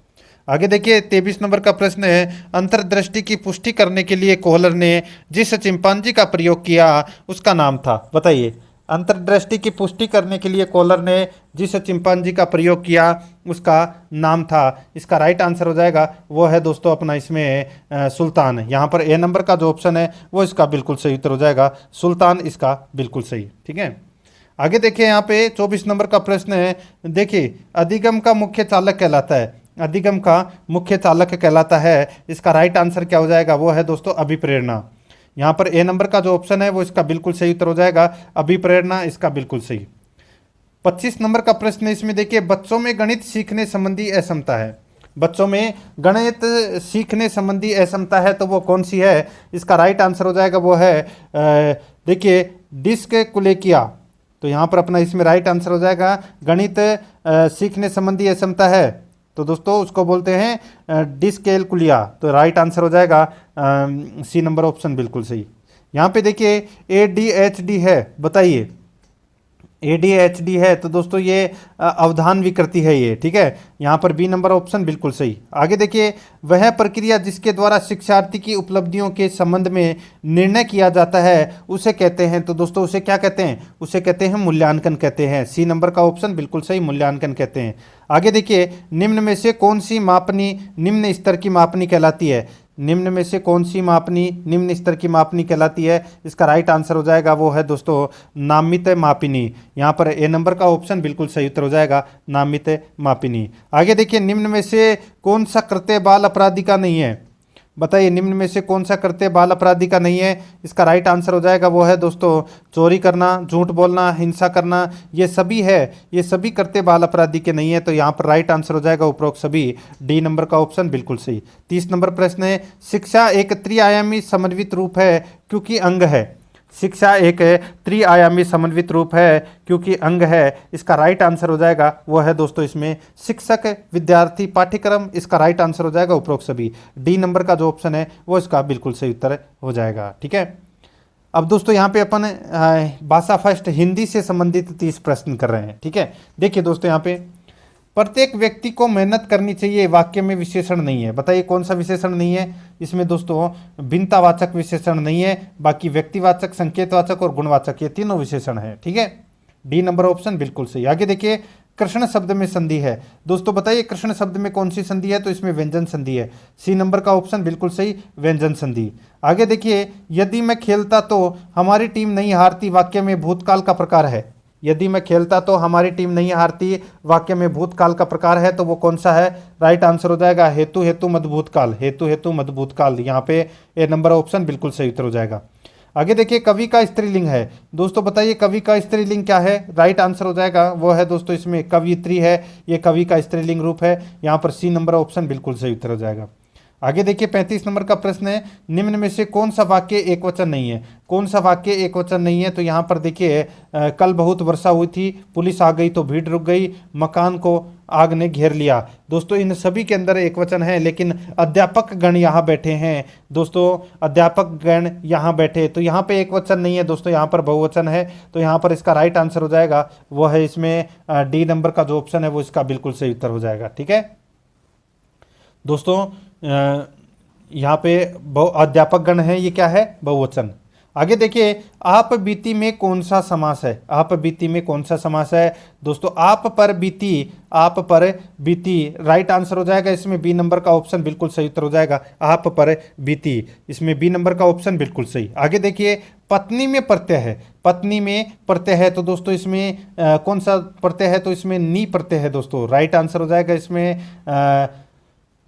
[SPEAKER 2] आगे देखिए 23 नंबर का प्रश्न है, अंतर्दृष्टि की पुष्टि करने के लिए कोहलर ने जिस चिंपांजी का प्रयोग किया उसका नाम था। बताइए, अंतर्दृष्टि की पुष्टि करने के लिए कोहलर ने जिस चिंपांजी का प्रयोग किया उसका नाम था। इसका राइट आंसर हो जाएगा वो है दोस्तों अपना इसमें सुल्तान। यहाँ पर ए नंबर का जो ऑप्शन है वो इसका बिल्कुल सही उत्तर हो जाएगा सुल्तान, इसका बिल्कुल सही। ठीक है, आगे देखिए यहाँ पे 24 नंबर का प्रश्न है, देखिए अधिगम का मुख्य चालक कहलाता है। अधिगम का मुख्य चालक कहलाता है, इसका राइट आंसर क्या हो जाएगा? वो है दोस्तों अभिप्रेरणा। यहाँ पर ए नंबर का जो ऑप्शन है वो इसका बिल्कुल सही उत्तर हो जाएगा अभिप्रेरणा, इसका बिल्कुल सही। 25 नंबर का प्रश्न है, इसमें देखिए बच्चों में गणित सीखने संबंधी असमता है। बच्चों में गणित सीखने संबंधी असमता है तो वो कौन सी है? इसका राइट आंसर हो जाएगा वो है देखिए डिस्कैल्कुलिया। तो यहाँ पर अपना इसमें राइट आंसर हो जाएगा गणित सीखने संबंधी असमता है तो दोस्तों उसको बोलते हैं डिस्कैल्कुलिया। तो राइट आंसर हो जाएगा सी नंबर ऑप्शन बिल्कुल सही। यहाँ पे देखिए ADHD है, बताइए ADHD है तो दोस्तों ये अवधान विकृति है ये। ठीक है, यहाँ पर बी नंबर ऑप्शन बिल्कुल सही। आगे देखिए, वह प्रक्रिया जिसके द्वारा शिक्षार्थी की उपलब्धियों के संबंध में निर्णय किया जाता है उसे कहते हैं। तो दोस्तों उसे क्या कहते हैं? उसे कहते हैं मूल्यांकन कहते हैं। सी नंबर का ऑप्शन बिल्कुल सही, मूल्यांकन कहते हैं। आगे देखिए, निम्न में से कौन सी मापनी निम्न स्तर की मापनी कहलाती है? निम्न में से कौन सी मापनी निम्न स्तर की मापनी कहलाती है? इसका राइट आंसर हो जाएगा वो है दोस्तों नामित मापिनी। यहाँ पर ए नंबर का ऑप्शन बिल्कुल सही उत्तर हो जाएगा नामित मापिनी। आगे देखिए, निम्न में से कौन सा कृत्य बाल अपराधी का नहीं है? बताइए, निम्न में से कौन सा कृत्य बाल अपराधी का नहीं है? इसका राइट आंसर हो जाएगा वो है दोस्तों चोरी करना, झूठ बोलना, हिंसा करना, ये सभी है, ये सभी कृत्य बाल अपराधी के नहीं है। तो यहाँ पर राइट आंसर हो जाएगा उपरोक्त सभी, डी नंबर का ऑप्शन बिल्कुल सही। 30 नंबर प्रश्न है, शिक्षा एक त्रिआयामी समन्वित रूप है क्योंकि अंग है। शिक्षा एक त्रिआयामी समन्वित रूप है क्योंकि अंग है। इसका राइट आंसर हो जाएगा वो है दोस्तों इसमें शिक्षक विद्यार्थी पाठ्यक्रम। इसका राइट आंसर हो जाएगा उपरोक्त सभी, डी नंबर का जो ऑप्शन है वो इसका बिल्कुल सही उत्तर हो जाएगा। ठीक है, अब दोस्तों यहाँ पे अपन भाषा फर्स्ट हिंदी से संबंधित 30 प्रश्न कर रहे हैं। ठीक है, देखिए दोस्तों यहाँ पे प्रत्येक व्यक्ति को मेहनत करनी चाहिए वाक्य में विशेषण नहीं है। बताइए कौन सा विशेषण नहीं है? इसमें दोस्तों भिन्नतावाचक विशेषण नहीं है, बाकी व्यक्तिवाचक, संकेतवाचक और गुणवाचक ये तीनों विशेषण है। ठीक है, डी नंबर ऑप्शन बिल्कुल सही। आगे देखिए, कृष्ण शब्द में संधि है। दोस्तों बताइए कृष्ण शब्द में कौन सी संधि है? तो इसमें व्यंजन संधि है। सी नंबर का ऑप्शन बिल्कुल सही, व्यंजन संधि। आगे देखिए, यदि मैं खेलता तो हमारी टीम नहीं हारती वाक्य में भूतकाल का प्रकार है। यदि मैं खेलता तो हमारी टीम नहीं हारती वाक्य में भूतकाल का प्रकार है तो वो कौन सा है? राइट आंसर हो जाएगा हेतु हेतु मद भूतकाल, हेतु हेतु मद भूतकाल। यहाँ पे ए नंबर ऑप्शन बिल्कुल सही उत्तर हो जाएगा। आगे देखिए कवि का स्त्रीलिंग है। दोस्तों बताइए कवि का स्त्रीलिंग क्या है? राइट आंसर हो जाएगा वो है दोस्तों इसमें कवियत्री है, ये कवि का स्त्रीलिंग रूप है। यहाँ पर सी नंबर ऑप्शन बिल्कुल सही उत्तर हो जाएगा। आगे देखिए 35 नंबर का प्रश्न है, निम्न में से कौन सा वाक्य एकवचन नहीं है? कौन सा वाक्य एकवचन नहीं है? तो यहाँ पर देखिए कल बहुत वर्षा हुई थी, पुलिस आ गई तो भीड़ रुक गई, मकान को आग ने घेर लिया। दोस्तों इन सभी के अंदर एकवचन है, लेकिन अध्यापक गण यहाँ बैठे हैं। दोस्तों अध्यापक गण यहाँ बैठे तो यहाँ पे एकवचन नहीं है दोस्तों, यहाँ पर बहुवचन है। तो यहाँ पर इसका राइट आंसर हो जाएगा वो है इसमें डी नंबर का जो ऑप्शन है वो इसका बिल्कुल सही उत्तर हो जाएगा। ठीक है दोस्तों, यहाँ पे अध्यापक गण है, ये क्या है? बहुवचन। आगे देखिए आप बीती में कौन सा समास है? आप बीती में कौन सा समास है? दोस्तों आप पर बीती, आप पर बीती राइट आंसर हो जाएगा इसमें बी नंबर का ऑप्शन बिल्कुल सही उत्तर हो जाएगा। आप पर बीती, इसमें बी नंबर का ऑप्शन बिल्कुल सही। आगे देखिए पत्नी में प्रत्यय है, पत्नी में प्रत्यय है तो दोस्तों इसमें कौन सा प्रत्यय है? तो इसमें नी प्रत्यय है दोस्तों। राइट आंसर हो जाएगा इसमें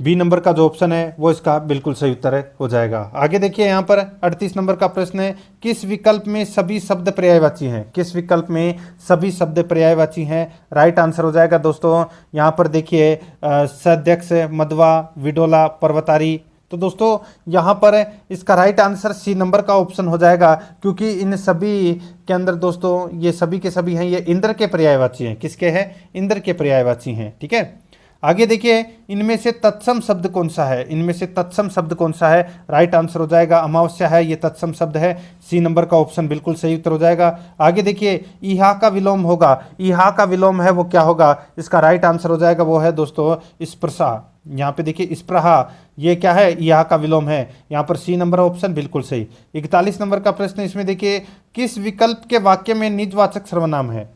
[SPEAKER 2] बी नंबर का जो ऑप्शन है वो इसका बिल्कुल सही उत्तर हो जाएगा। आगे देखिए यहाँ पर 38 नंबर का प्रश्न है, किस विकल्प में सभी शब्द पर्यायवाची हैं? किस विकल्प में सभी शब्द पर्यायवाची हैं? राइट आंसर हो जाएगा दोस्तों यहाँ पर देखिए सध्यक्ष, मधवा, विडोला, पर्वतारी। तो दोस्तों यहाँ पर इसका राइट आंसर सी नंबर का ऑप्शन हो जाएगा, क्योंकि इन सभी के अंदर दोस्तों ये सभी के सभी हैं, ये इंद्र के पर्यायवाची हैं। किसके हैं? इंद्र के पर्यायवाची हैं। ठीक है, आगे देखिए इनमें से तत्सम शब्द कौन सा है? इनमें से तत्सम शब्द कौन सा है? राइट आंसर हो जाएगा अमावस्या है, ये तत्सम शब्द है। सी नंबर का ऑप्शन बिल्कुल सही उत्तर हो जाएगा। आगे देखिए इहा का विलोम होगा, इहा का विलोम है वो क्या होगा? इसका राइट आंसर हो जाएगा वो है दोस्तों स्पृशा। यहाँ पे देखिए स्पृहा, ये क्या है? इहा का विलोम है। यहाँ पर सी नंबर ऑप्शन बिल्कुल सही। 41 नंबर का प्रश्न, इसमें देखिए किस विकल्प के वाक्य में निजवाचक सर्वनाम है?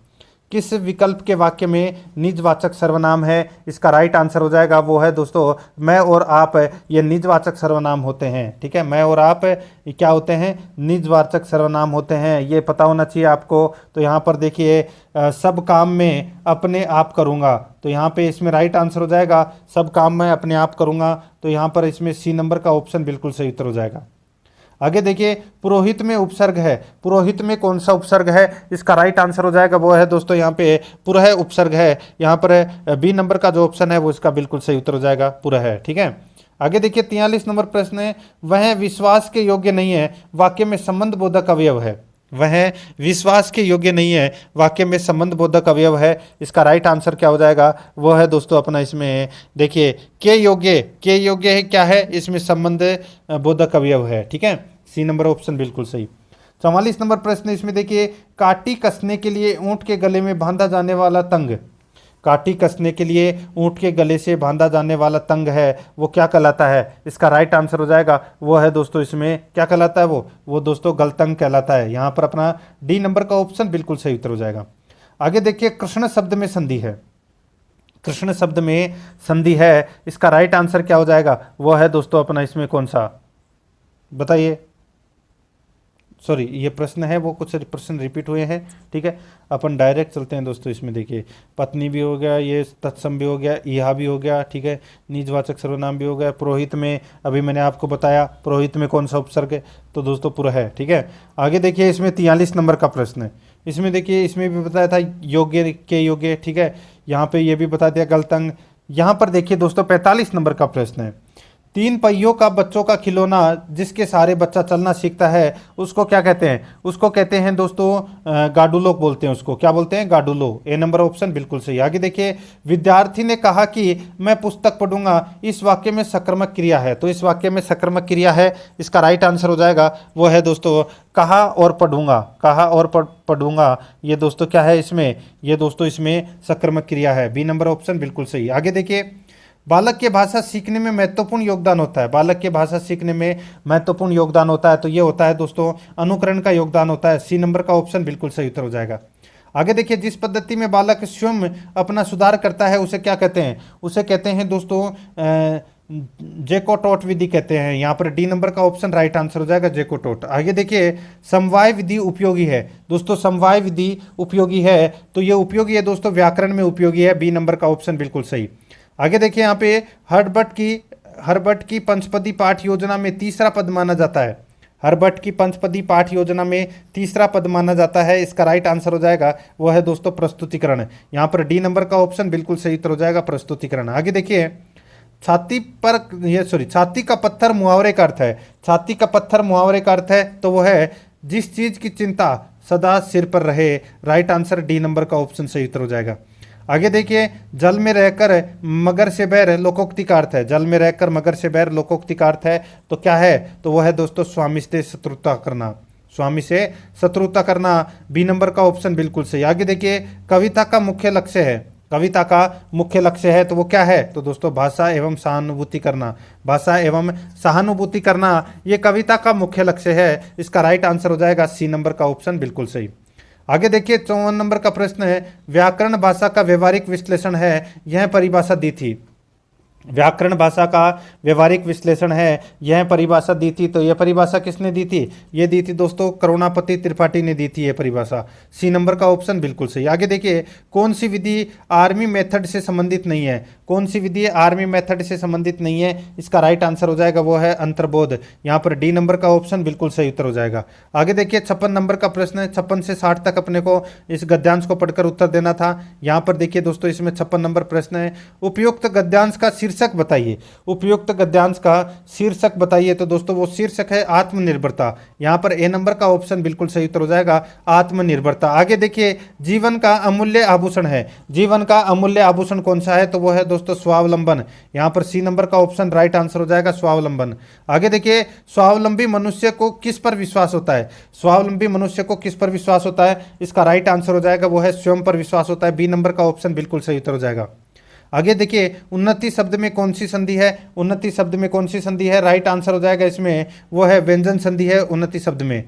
[SPEAKER 2] किस विकल्प के वाक्य में निजवाचक सर्वनाम है? इसका राइट आंसर हो जाएगा वो है दोस्तों मैं और आप, ये निजवाचक सर्वनाम होते हैं। ठीक है, मैं और आप ये क्या होते हैं? निजवाचक सर्वनाम होते हैं, ये पता होना चाहिए आपको। तो यहाँ पर देखिए सब काम में अपने आप करूँगा, तो यहाँ पे इसमें राइट आंसर हो जाएगा सब काम मैं अपने आप करूँगा। तो यहाँ पर इसमें सी नंबर का ऑप्शन बिल्कुल सही उत्तर हो जाएगा। आगे देखिए पुरोहित में उपसर्ग है, पुरोहित में कौन सा उपसर्ग है? इसका राइट आंसर हो जाएगा वो है दोस्तों यहाँ पे पुरह उपसर्ग है। यहाँ पर बी नंबर का जो ऑप्शन है वो इसका बिल्कुल सही उत्तर हो जाएगा, पुरह है। ठीक है, आगे देखिए 43 नंबर प्रश्न है, वह विश्वास के योग्य नहीं है, वाक्य में संबंध बोधक अवयव है। वह विश्वास के योग्य नहीं है, वाक्य में संबंध बोधक अवयव है। इसका राइट आंसर क्या हो जाएगा? वो है दोस्तों अपना इसमें देखिए के योग्य है, क्या है? इसमें संबंध बोधक अवयव है। ठीक है, सी नंबर ऑप्शन बिल्कुल सही। 44 नंबर प्रश्न, इसमें देखिए काटी कसने के लिए ऊंट के गले में बांधा जाने वाला तंग, काटी कसने के लिए ऊंट के गले से बांधा जाने वाला तंग है वो क्या कहलाता है? इसका राइट आंसर हो जाएगा वो है दोस्तों इसमें क्या कहलाता है? वो दोस्तों गलतंग कहलाता है। यहाँ पर अपना डी नंबर का ऑप्शन बिल्कुल सही उत्तर हो जाएगा। आगे देखिए कृष्ण शब्द में संधि है, कृष्ण शब्द में संधि है, इसका राइट आंसर क्या हो जाएगा? वो है दोस्तों अपना इसमें कौन सा बताइए? सॉरी, ये प्रश्न है वो कुछ प्रश्न रिपीट हुए हैं। ठीक है, अपन डायरेक्ट चलते हैं दोस्तों। इसमें देखिए पत्नी भी हो गया, ये तत्सम भी हो गया, इहा भी हो गया। ठीक है, निजवाचक सर्वनाम भी हो गया। पुरोहित में अभी मैंने आपको बताया पुरोहित में कौन सा उपसर्ग है? तो दोस्तों पुरः है। ठीक है, आगे देखिए इसमें 43 नंबर का प्रश्न है। इसमें देखिए इसमें भी बताया था योग्य के योग्य। ठीक है, यहाँ पे ये भी बता दिया गलतंग। यहाँ पर देखिए दोस्तों 45 नंबर का प्रश्न है, 3 पहियों का बच्चों का खिलौना जिसके सहारे बच्चा चलना सीखता है उसको क्या कहते हैं? उसको कहते हैं दोस्तों गाडुलो बोलते हैं, उसको क्या बोलते हैं? गाडुलो। ए नंबर ऑप्शन बिल्कुल सही। आगे देखिए विद्यार्थी ने कहा कि मैं पुस्तक पढ़ूंगा, इस वाक्य में सकर्मक क्रिया है, तो इस वाक्य में सकर्मक क्रिया है। इसका राइट आंसर हो जाएगा वो है दोस्तों कहा और पढ़ूंगा, कहा और पढ़ूंगा। ये दोस्तों क्या है इसमें? ये दोस्तों इसमें सकर्मक क्रिया है। बी नंबर ऑप्शन बिल्कुल सही। आगे देखिए बालक के भाषा सीखने में महत्वपूर्ण योगदान होता है, बालक के भाषा सीखने में महत्वपूर्ण योगदान होता है, तो ये होता है दोस्तों अनुकरण का योगदान होता है। सी नंबर का ऑप्शन बिल्कुल सही उत्तर हो जाएगा। आगे देखिए जिस पद्धति में बालक स्वयं अपना सुधार करता है उसे क्या कहते हैं? उसे कहते हैं दोस्तों जेकोटोट विधि कहते हैं। यहाँ पर डी नंबर का ऑप्शन राइट आंसर हो जाएगा, जेकोटोट। आगे देखिए, समवाय विधि उपयोगी है। दोस्तों समवाय विधि उपयोगी है, तो ये उपयोगी है दोस्तों, व्याकरण में उपयोगी है, बी नंबर का ऑप्शन बिल्कुल सही। आगे देखिए, यहाँ पे हर्बर्ट की पंचपदी पाठ योजना में तीसरा पद माना जाता है। हर्बर्ट की पंचपदी पाठ योजना में तीसरा पद माना जाता है, इसका राइट आंसर हो जाएगा वो है दोस्तों प्रस्तुतिकरण। यहाँ पर डी नंबर का ऑप्शन बिल्कुल सही उत्तर हो जाएगा, प्रस्तुतिकरण। आगे देखिए, छाती का पत्थर मुहावरे का अर्थ है। छाती का पत्थर मुहावरे का अर्थ है, तो वो है जिस चीज की चिंता सदा सिर पर रहे। राइट आंसर डी नंबर का ऑप्शन सही उत्तर हो जाएगा। आगे देखिए, जल में रहकर मगर से बैर लोकोक्ति का अर्थ है। जल में रहकर मगर से बैर लोकोक्ति का अर्थ है, तो क्या है, तो वह है दोस्तों स्वामी से शत्रुता करना। स्वामी से शत्रुता करना, बी नंबर का ऑप्शन बिल्कुल सही। आगे देखिए, कविता का मुख्य लक्ष्य है। कविता का मुख्य लक्ष्य है, तो वो क्या है, तो दोस्तों भाषा एवं सहानुभूति करना। भाषा एवं सहानुभूति करना ये कविता का मुख्य लक्ष्य है, इसका राइट आंसर हो जाएगा सी नंबर का ऑप्शन बिल्कुल सही। आगे देखिए, 54 नंबर का प्रश्न है, व्याकरण भाषा का व्यवहारिक विश्लेषण है, यह परिभाषा दी थी। व्याकरण भाषा का व्यवहारिक विश्लेषण है, यह परिभाषा दी थी, तो यह परिभाषा किसने दी थी, ये दी थी दोस्तों करुणापति त्रिपाठी ने दी थी यह परिभाषा। सी नंबर का ऑप्शन बिल्कुल सही। आगे देखिए, कौन सी विधि आर्मी मेथड से संबंधित नहीं है। कौन सी विधि आर्मी मेथड से संबंधित नहीं है, इसका राइट आंसर हो जाएगा वो है अंतर्बोध। यहाँ पर डी नंबर का ऑप्शन बिल्कुल सही उत्तर हो जाएगा। आगे देखिए, 56 नंबर का प्रश्न है, 56 से 60 तक अपने को इस गद्यांश को पढ़कर उत्तर देना था। यहाँ पर देखिए दोस्तों, इसमें 56 नंबर प्रश्न है, उपयुक्त गद्यांश का शीर्षक बताइए। उपयुक्त गद्यांश का शीर्षक बताइए, तो दोस्तों वो शीर्षक है आत्मनिर्भरता। यहाँ पर ए नंबर का ऑप्शन बिल्कुल सही उत्तर हो जाएगा, आत्मनिर्भरता। आगे देखिए, जीवन का अमूल्य आभूषण है। जीवन का अमूल्य आभूषण कौन सा है, तो वो है दोस्तों स्वावलंबन। यहाँ पर सी नंबर का ऑप्शन राइट आंसर हो जाएगा, स्वावलंबन। आगे देखिए, स्वावलंबी मनुष्य को किस पर विश्वास होता है। स्वावलंबी मनुष्य को किस पर विश्वास होता है, इसका राइट आंसर हो जाएगा वो है स्वयं पर विश्वास होता है। बी नंबर का ऑप्शन बिल्कुल सही उत्तर हो जाएगा। आगे देखिए, उन्नति शब्द में कौन सी संधि है। उन्नति शब्द में कौन सी संधि है, राइट आंसर हो जाएगा इसमें वो है व्यंजन संधि है उन्नति शब्द में।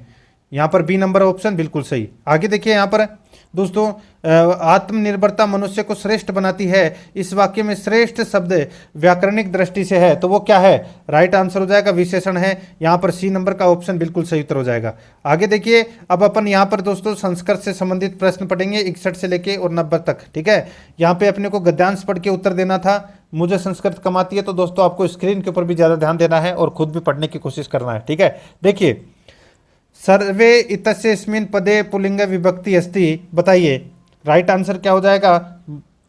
[SPEAKER 2] यहाँ पर बी नंबर ऑप्शन बिल्कुल सही। आगे देखिए, यहाँ पर दोस्तों आत्मनिर्भरता मनुष्य को श्रेष्ठ बनाती है, इस वाक्य में श्रेष्ठ शब्द व्याकरणिक दृष्टि से है, तो वो क्या है, राइट आंसर हो जाएगा विशेषण है। यहाँ पर सी नंबर का ऑप्शन बिल्कुल सही उत्तर हो जाएगा। आगे देखिए, अब अपन यहाँ पर दोस्तों संस्कृत से संबंधित प्रश्न पढ़ेंगे 61 से लेके और 90 तक, ठीक है। यहाँ पे अपने को गद्यांश पढ़ के उत्तर देना था। मुझे संस्कृत कम आती है, तो दोस्तों आपको स्क्रीन के ऊपर भी ज़्यादा ध्यान देना है और खुद भी पढ़ने की कोशिश करना है, ठीक है। देखिए, सर्वे इतस्मिन् पदे पुल्लिंग विभक्ति अस्ति, बताइए राइट आंसर क्या हो जाएगा,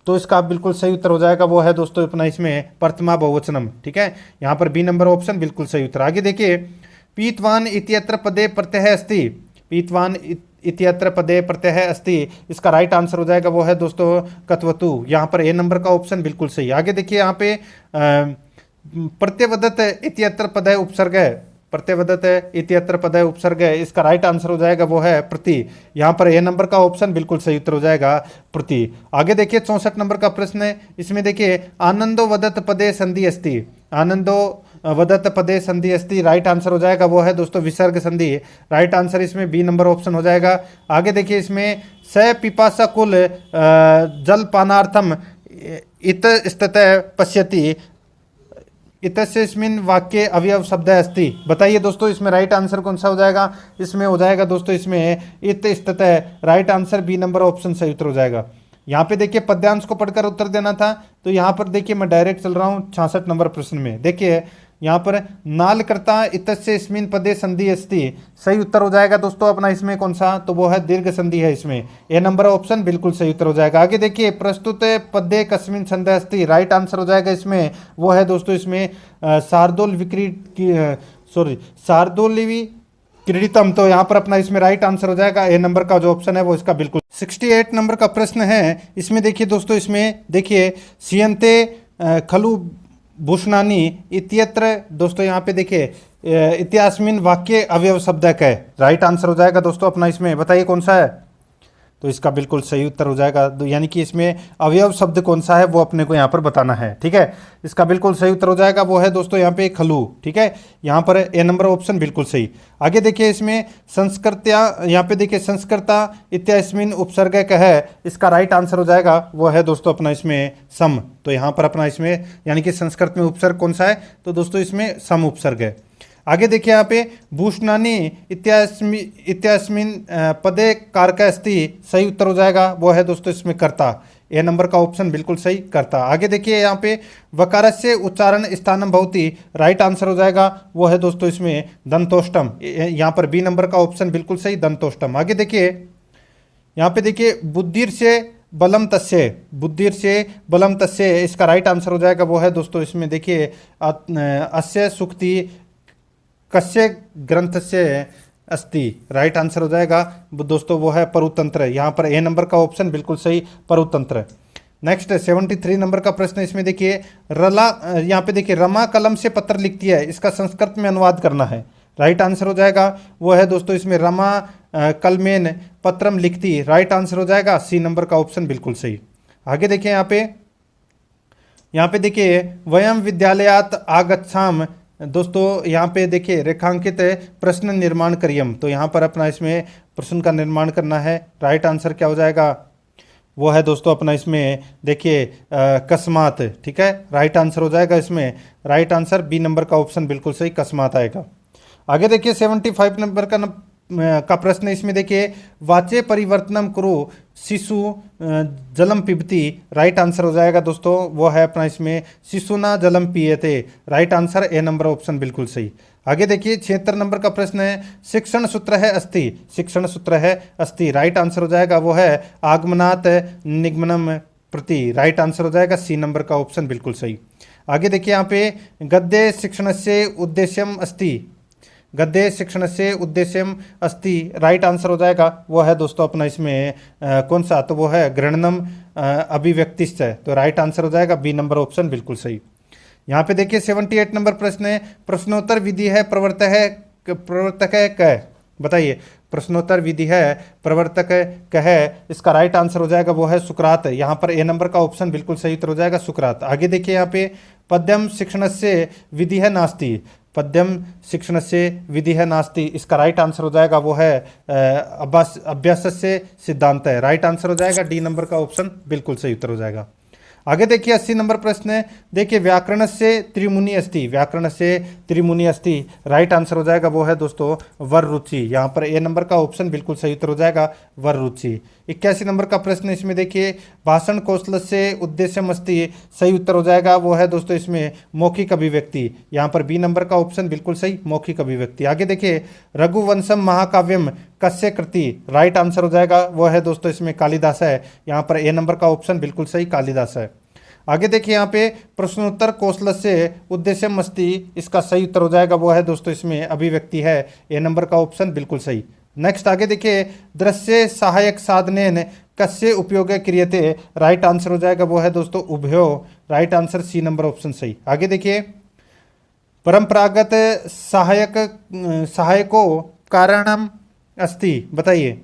[SPEAKER 2] तो इसका बिल्कुल सही उत्तर हो जाएगा वो है दोस्तों अपना इसमें प्रथमा बहुवचनम, ठीक है। यहाँ पर बी नंबर ऑप्शन बिल्कुल सही उत्तर। आगे देखिए, पीतवान इत्यत्र पदे प्रत्यय अस्ति। पीतवान इत्यत्र पदे प्रत्यय अस्ति, इसका राइट आंसर हो जाएगा वो है दोस्तों कत्वतु। यहाँ पर ए नंबर का ऑप्शन बिल्कुल सही। आगे देखिए, यहाँ पे प्रत्यवदत इत्यत्र पदे उपसर्ग है। प्रत्यवदत इत्यत्र पदे उपसर्ग है, इसका राइट आंसर हो जाएगा वो है प्रति। यहाँ पर ए नंबर का ऑप्शन बिल्कुल सही उत्तर हो जाएगा प्रति। आगे देखिए, 64 नंबर का प्रश्न है, इसमें देखिए आनंदो वदत पदे संधि अस्ति। आनंदो वदत पदे संधि अस्ति, राइट आंसर हो जाएगा वो है दोस्तों विसर्ग संधि। राइट आंसर इसमें बी नंबर ऑप्शन हो जाएगा। आगे देखिए, इसमें स पिपासा कुल जलपानार्थम इतस्ततः पश्यति इतस्मिन् वाक्ये अवयव शब्द अस्ति। बताइए दोस्तों इसमें राइट आंसर कौन सा हो जाएगा, इसमें हो जाएगा दोस्तों इसमें इतस्ततः, right answer B number option सही उत्तर हो जाएगा। यहाँ पे देखिए पद्यांश को पढ़कर उत्तर देना था, तो यहाँ पर देखिए मैं डायरेक्ट चल रहा हूँ 66 नंबर प्रश्न में। देखिए यहाँ पर नालकर्ता इतस्मिन् पदे संधि अस्ति, सही उत्तर हो जाएगा दोस्तों अपना इसमें कौन सा, तो वो है दीर्घ संधि है इसमें। ए नंबर ऑप्शन बिल्कुल सही उत्तर हो जाएगा। आगे देखिए, प्रस्तुत पदे कस्मिन् छंद अस्ति, राइट आंसर हो जाएगा इसमें वो है दोस्तों इसमें शार्दूलविक्रीडितम, तो यहाँ पर अपना इसमें राइट आंसर हो जाएगा ए नंबर का जो ऑप्शन है वो इसका बिल्कुल। 68 नंबर का प्रश्न है, इसमें देखिए दोस्तों, इसमें देखिए सियंते खलु भूषणानी इत्यत्र, दोस्तों यहाँ पे देखिए इत्यास्मिन वाक्य अवयव शब्दक है, राइट आंसर हो जाएगा दोस्तों अपना इसमें। बताइए कौन सा है, तो इसका बिल्कुल सही उत्तर हो जाएगा। यानी कि इसमें अवयव शब्द कौन सा है वो अपने को यहाँ पर बताना है, ठीक है। इसका बिल्कुल सही उत्तर हो जाएगा वो है दोस्तों यहाँ पे खलु, ठीक है। यहाँ पर ए नंबर ऑप्शन बिल्कुल सही। आगे देखिए इसमें संस्कृत्या, यहाँ पे देखिए संस्कृता इत्यास्मिन उपसर्ग का है, इसका राइट आंसर हो जाएगा वो है दोस्तों अपना इसमें सम। तो यहाँ पर अपना इसमें यानी कि संस्कृत में उपसर्ग कौन सा है, तो दोस्तों इसमें सम उपसर्ग है। आगे देखिए यहाँ पे भूषणानी इत्यास्मिन पदे कारक अस्ति, सही उत्तर हो जाएगा वो है दोस्तों इसमें कर्ता। ए नंबर का ऑप्शन बिल्कुल सही, कर्ता। आगे देखिए यहाँ पे वकारस्य उच्चारण स्थानम भवति, राइट आंसर हो जाएगा वो है दोस्तों इसमें दंतोष्टम। यहाँ पर बी नंबर का ऑप्शन बिल्कुल सही, दंतोष्टम। आगे देखिए यहाँ पे देखिए बुद्धिर से बलम तस्य, बुद्धिर से बलम तस्य, इसका राइट आंसर हो जाएगा वो है दोस्तों इसमें देखिए अस्य सुक्ति कस्य ग्रंथ से अस्ति, राइट आंसर हो जाएगा दोस्तों वो है परुतंत्र। यहाँ पर ए नंबर का ऑप्शन बिल्कुल सही, परुतंत्र। नेक्स्ट 73 नंबर का प्रश्न, इसमें देखिए रला, यहाँ पे देखिए रमा कलम से पत्र लिखती है, इसका संस्कृत में अनुवाद करना है। राइट आंसर हो जाएगा वो है दोस्तों इसमें रमा कलमेन पत्रम लिखती, राइट आंसर हो जाएगा सी नंबर का ऑप्शन बिल्कुल सही। आगे देखिए यहाँ पे देखिए वयम विद्यालयात आगच्छाम, दोस्तों यहाँ पे देखिए रेखांकित प्रश्न निर्माण करियम, तो यहाँ पर अपना इसमें प्रश्न का निर्माण करना है। राइट आंसर क्या हो जाएगा वो है दोस्तों अपना इसमें देखिए कस्मात, ठीक है। राइट आंसर हो जाएगा इसमें, राइट आंसर बी नंबर का ऑप्शन बिल्कुल सही, कस्मात आएगा। आगे देखिए 75 नंबर का प्रश्न, इसमें देखिए वाचे परिवर्तनम करो शिशु जलम पिबती, राइट आंसर हो जाएगा दोस्तों वो है अपना इसमें शिशु ना जलम पियते, right answer A number option बिल्कुल सही। आगे देखिए 76 नंबर का प्रश्न है शिक्षण सूत्र है अस्ति, शिक्षण सूत्र है अस्ति, राइट आंसर हो जाएगा वो है आगमनात् निगमनम प्रति, राइट आंसर हो जाएगा सी नंबर का ऑप्शन बिल्कुल सही। आगे देखिए यहाँ पे गद्य शिक्षण से उद्देश्यम अस्ति, गद्य शिक्षण से उद्देश्यम अस्ति, राइट आंसर हो जाएगा वो है दोस्तों अपना इसमें कौन सा, तो वो है गृहणम अभिव्यक्तिश्च, तो राइट आंसर हो जाएगा बी नंबर ऑप्शन बिल्कुल सही। यहाँ पे देखिए 78 नंबर प्रश्न है प्रश्नोत्तर विधि है प्रवर्तक है क, बताइए प्रश्नोत्तर विधि है प्रवर्तक कह, इसका राइट आंसर हो जाएगा वो है सुकरात। यहाँ पर ए नंबर का ऑप्शन बिल्कुल सही उत्तर हो जाएगा सुकरात। आगे देखिए यहाँ पे पद्यम शिक्षण से विधि है नास्ति, पद्यम शिक्षण से विधि है नास्ति, इसका राइट आंसर हो जाएगा वो है अभ्यास से सिद्धांत है, राइट आंसर हो जाएगा डी नंबर का ऑप्शन बिल्कुल सही उत्तर हो जाएगा। आगे देखिए 80 नंबर प्रश्न है देखिए व्याकरण से त्रिमुनि अस्ति, व्याकरण से त्रिमुनि अस्ति, राइट आंसर हो जाएगा वो है दोस्तों वर रुचि, यहाँ पर ए नंबर का ऑप्शन बिल्कुल सही उत्तर हो जाएगा वर रुचि। 81 नंबर का प्रश्न, इसमें देखिए भाषण कौशल से उद्देश्यम अस्ति, सही उत्तर हो जाएगा वो है दोस्तों इसमें मौखिक अभिव्यक्ति, यहाँ पर बी नंबर का ऑप्शन बिल्कुल सही मौखिक अभिव्यक्ति। आगे देखिए रघुवंशम महाकाव्यम कस्य कृति, राइट आंसर हो जाएगा वो है दोस्तों इसमें कालिदास है, यहाँ पर ए नंबर का ऑप्शन बिल्कुल सही कालिदास है। आगे देखिए यहाँ पे प्रश्नोत्तर कौशल से उद्देश्यम अस्ति, इसका सही उत्तर हो जाएगा वो है दोस्तों इसमें अभिव्यक्ति है, ए नंबर का ऑप्शन बिल्कुल सही। नेक्स्ट आगे देखिए दृश्य सहायक साधनेन कस्य उपयोग क्रियते, राइट आंसर हो जाएगा वो है दोस्तों उभयो, right answer C number option सही। आगे देखिए परंपरागत सहायको कारणम अस्ति, बताइए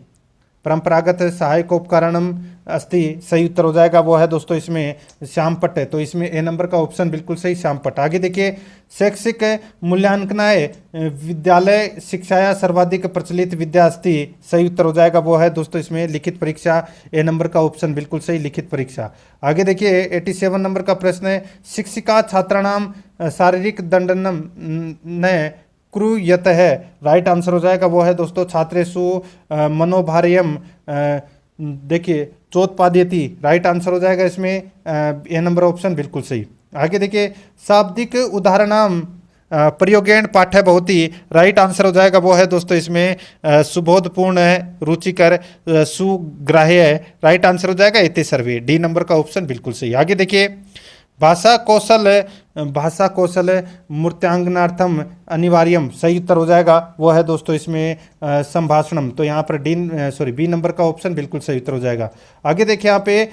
[SPEAKER 2] परंपरागत सहायकोपकरणम अस्ति, सही उत्तर हो जाएगा वो है दोस्तों इसमें श्यामपट्ट है, तो इसमें ए नंबर का ऑप्शन बिल्कुल सही श्यामपट्ट। आगे देखिए शैक्षिक मूल्यांकनाय विद्यालय शिक्षाया सर्वाधिक प्रचलित विद्या अस्ति, सही उत्तर हो जाएगा वो है दोस्तों इसमें लिखित परीक्षा, ए नंबर का ऑप्शन बिल्कुल सही लिखित परीक्षा। आगे देखिए 87 नंबर का प्रश्न है शिक्षिका छात्राणाम शारीरिक दंडनम न क्रूयत है, राइट आंसर हो जाएगा वो है दोस्तों छात्रेषु मनोभार्यम देखिए चोत्पाद्यति, राइट आंसर हो जाएगा इसमें ए नंबर ऑप्शन बिल्कुल सही। आगे देखिए शाब्दिक उदाहरणाम प्रयोगेण पाठ्य भवति, राइट आंसर हो जाएगा वो है दोस्तों इसमें सुबोधपूर्ण है रुचिकर सुग्राह्य है, राइट आंसर हो जाएगा एते सर्वे, डी नंबर का ऑप्शन बिल्कुल सही। आगे देखिए भाषा कौशल मूर्त्यांगनार्थम अनिवार्यम, सही उत्तर हो जाएगा वो है दोस्तों इसमें संभाषणम, तो यहाँ पर बी नंबर का ऑप्शन बिल्कुल सही उत्तर हो जाएगा। आगे देखिए यहाँ पे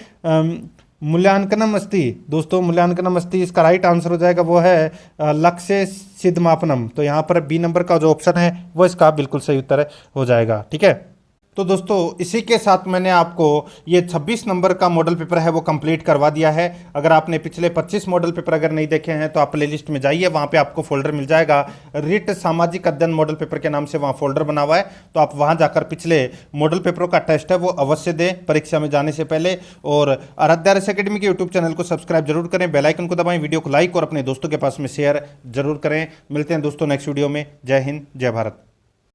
[SPEAKER 2] मूल्यांकनम अस्ति, दोस्तों मूल्यांकनम अस्ति, इसका राइट आंसर हो जाएगा वो है लक्ष्य सिद्धमापनम, तो यहाँ पर बी नंबर का जो ऑप्शन है वो इसका बिल्कुल सही उत्तर हो जाएगा, ठीक है। तो दोस्तों इसी के साथ मैंने आपको ये 26 नंबर का मॉडल पेपर है वो कंप्लीट करवा दिया है। अगर आपने पिछले 25 मॉडल पेपर अगर नहीं देखे हैं तो आप प्लेलिस्ट में जाइए, वहाँ पे आपको फोल्डर मिल जाएगा, रिट सामाजिक अध्ययन मॉडल पेपर के नाम से वहाँ फोल्डर बना हुआ है। तो आप वहाँ जाकर पिछले मॉडल पेपरों का टेस्ट है वो अवश्य दें परीक्षा में जाने से पहले। और आराध्या RS एकेडमी के यूट्यूब चैनल को सब्सक्राइब जरूर करें, बेल आइकन को दबाएं, वीडियो को लाइक और अपने दोस्तों के पास में शेयर जरूर करें। मिलते हैं दोस्तों नेक्स्ट वीडियो में। जय हिंद, जय भारत।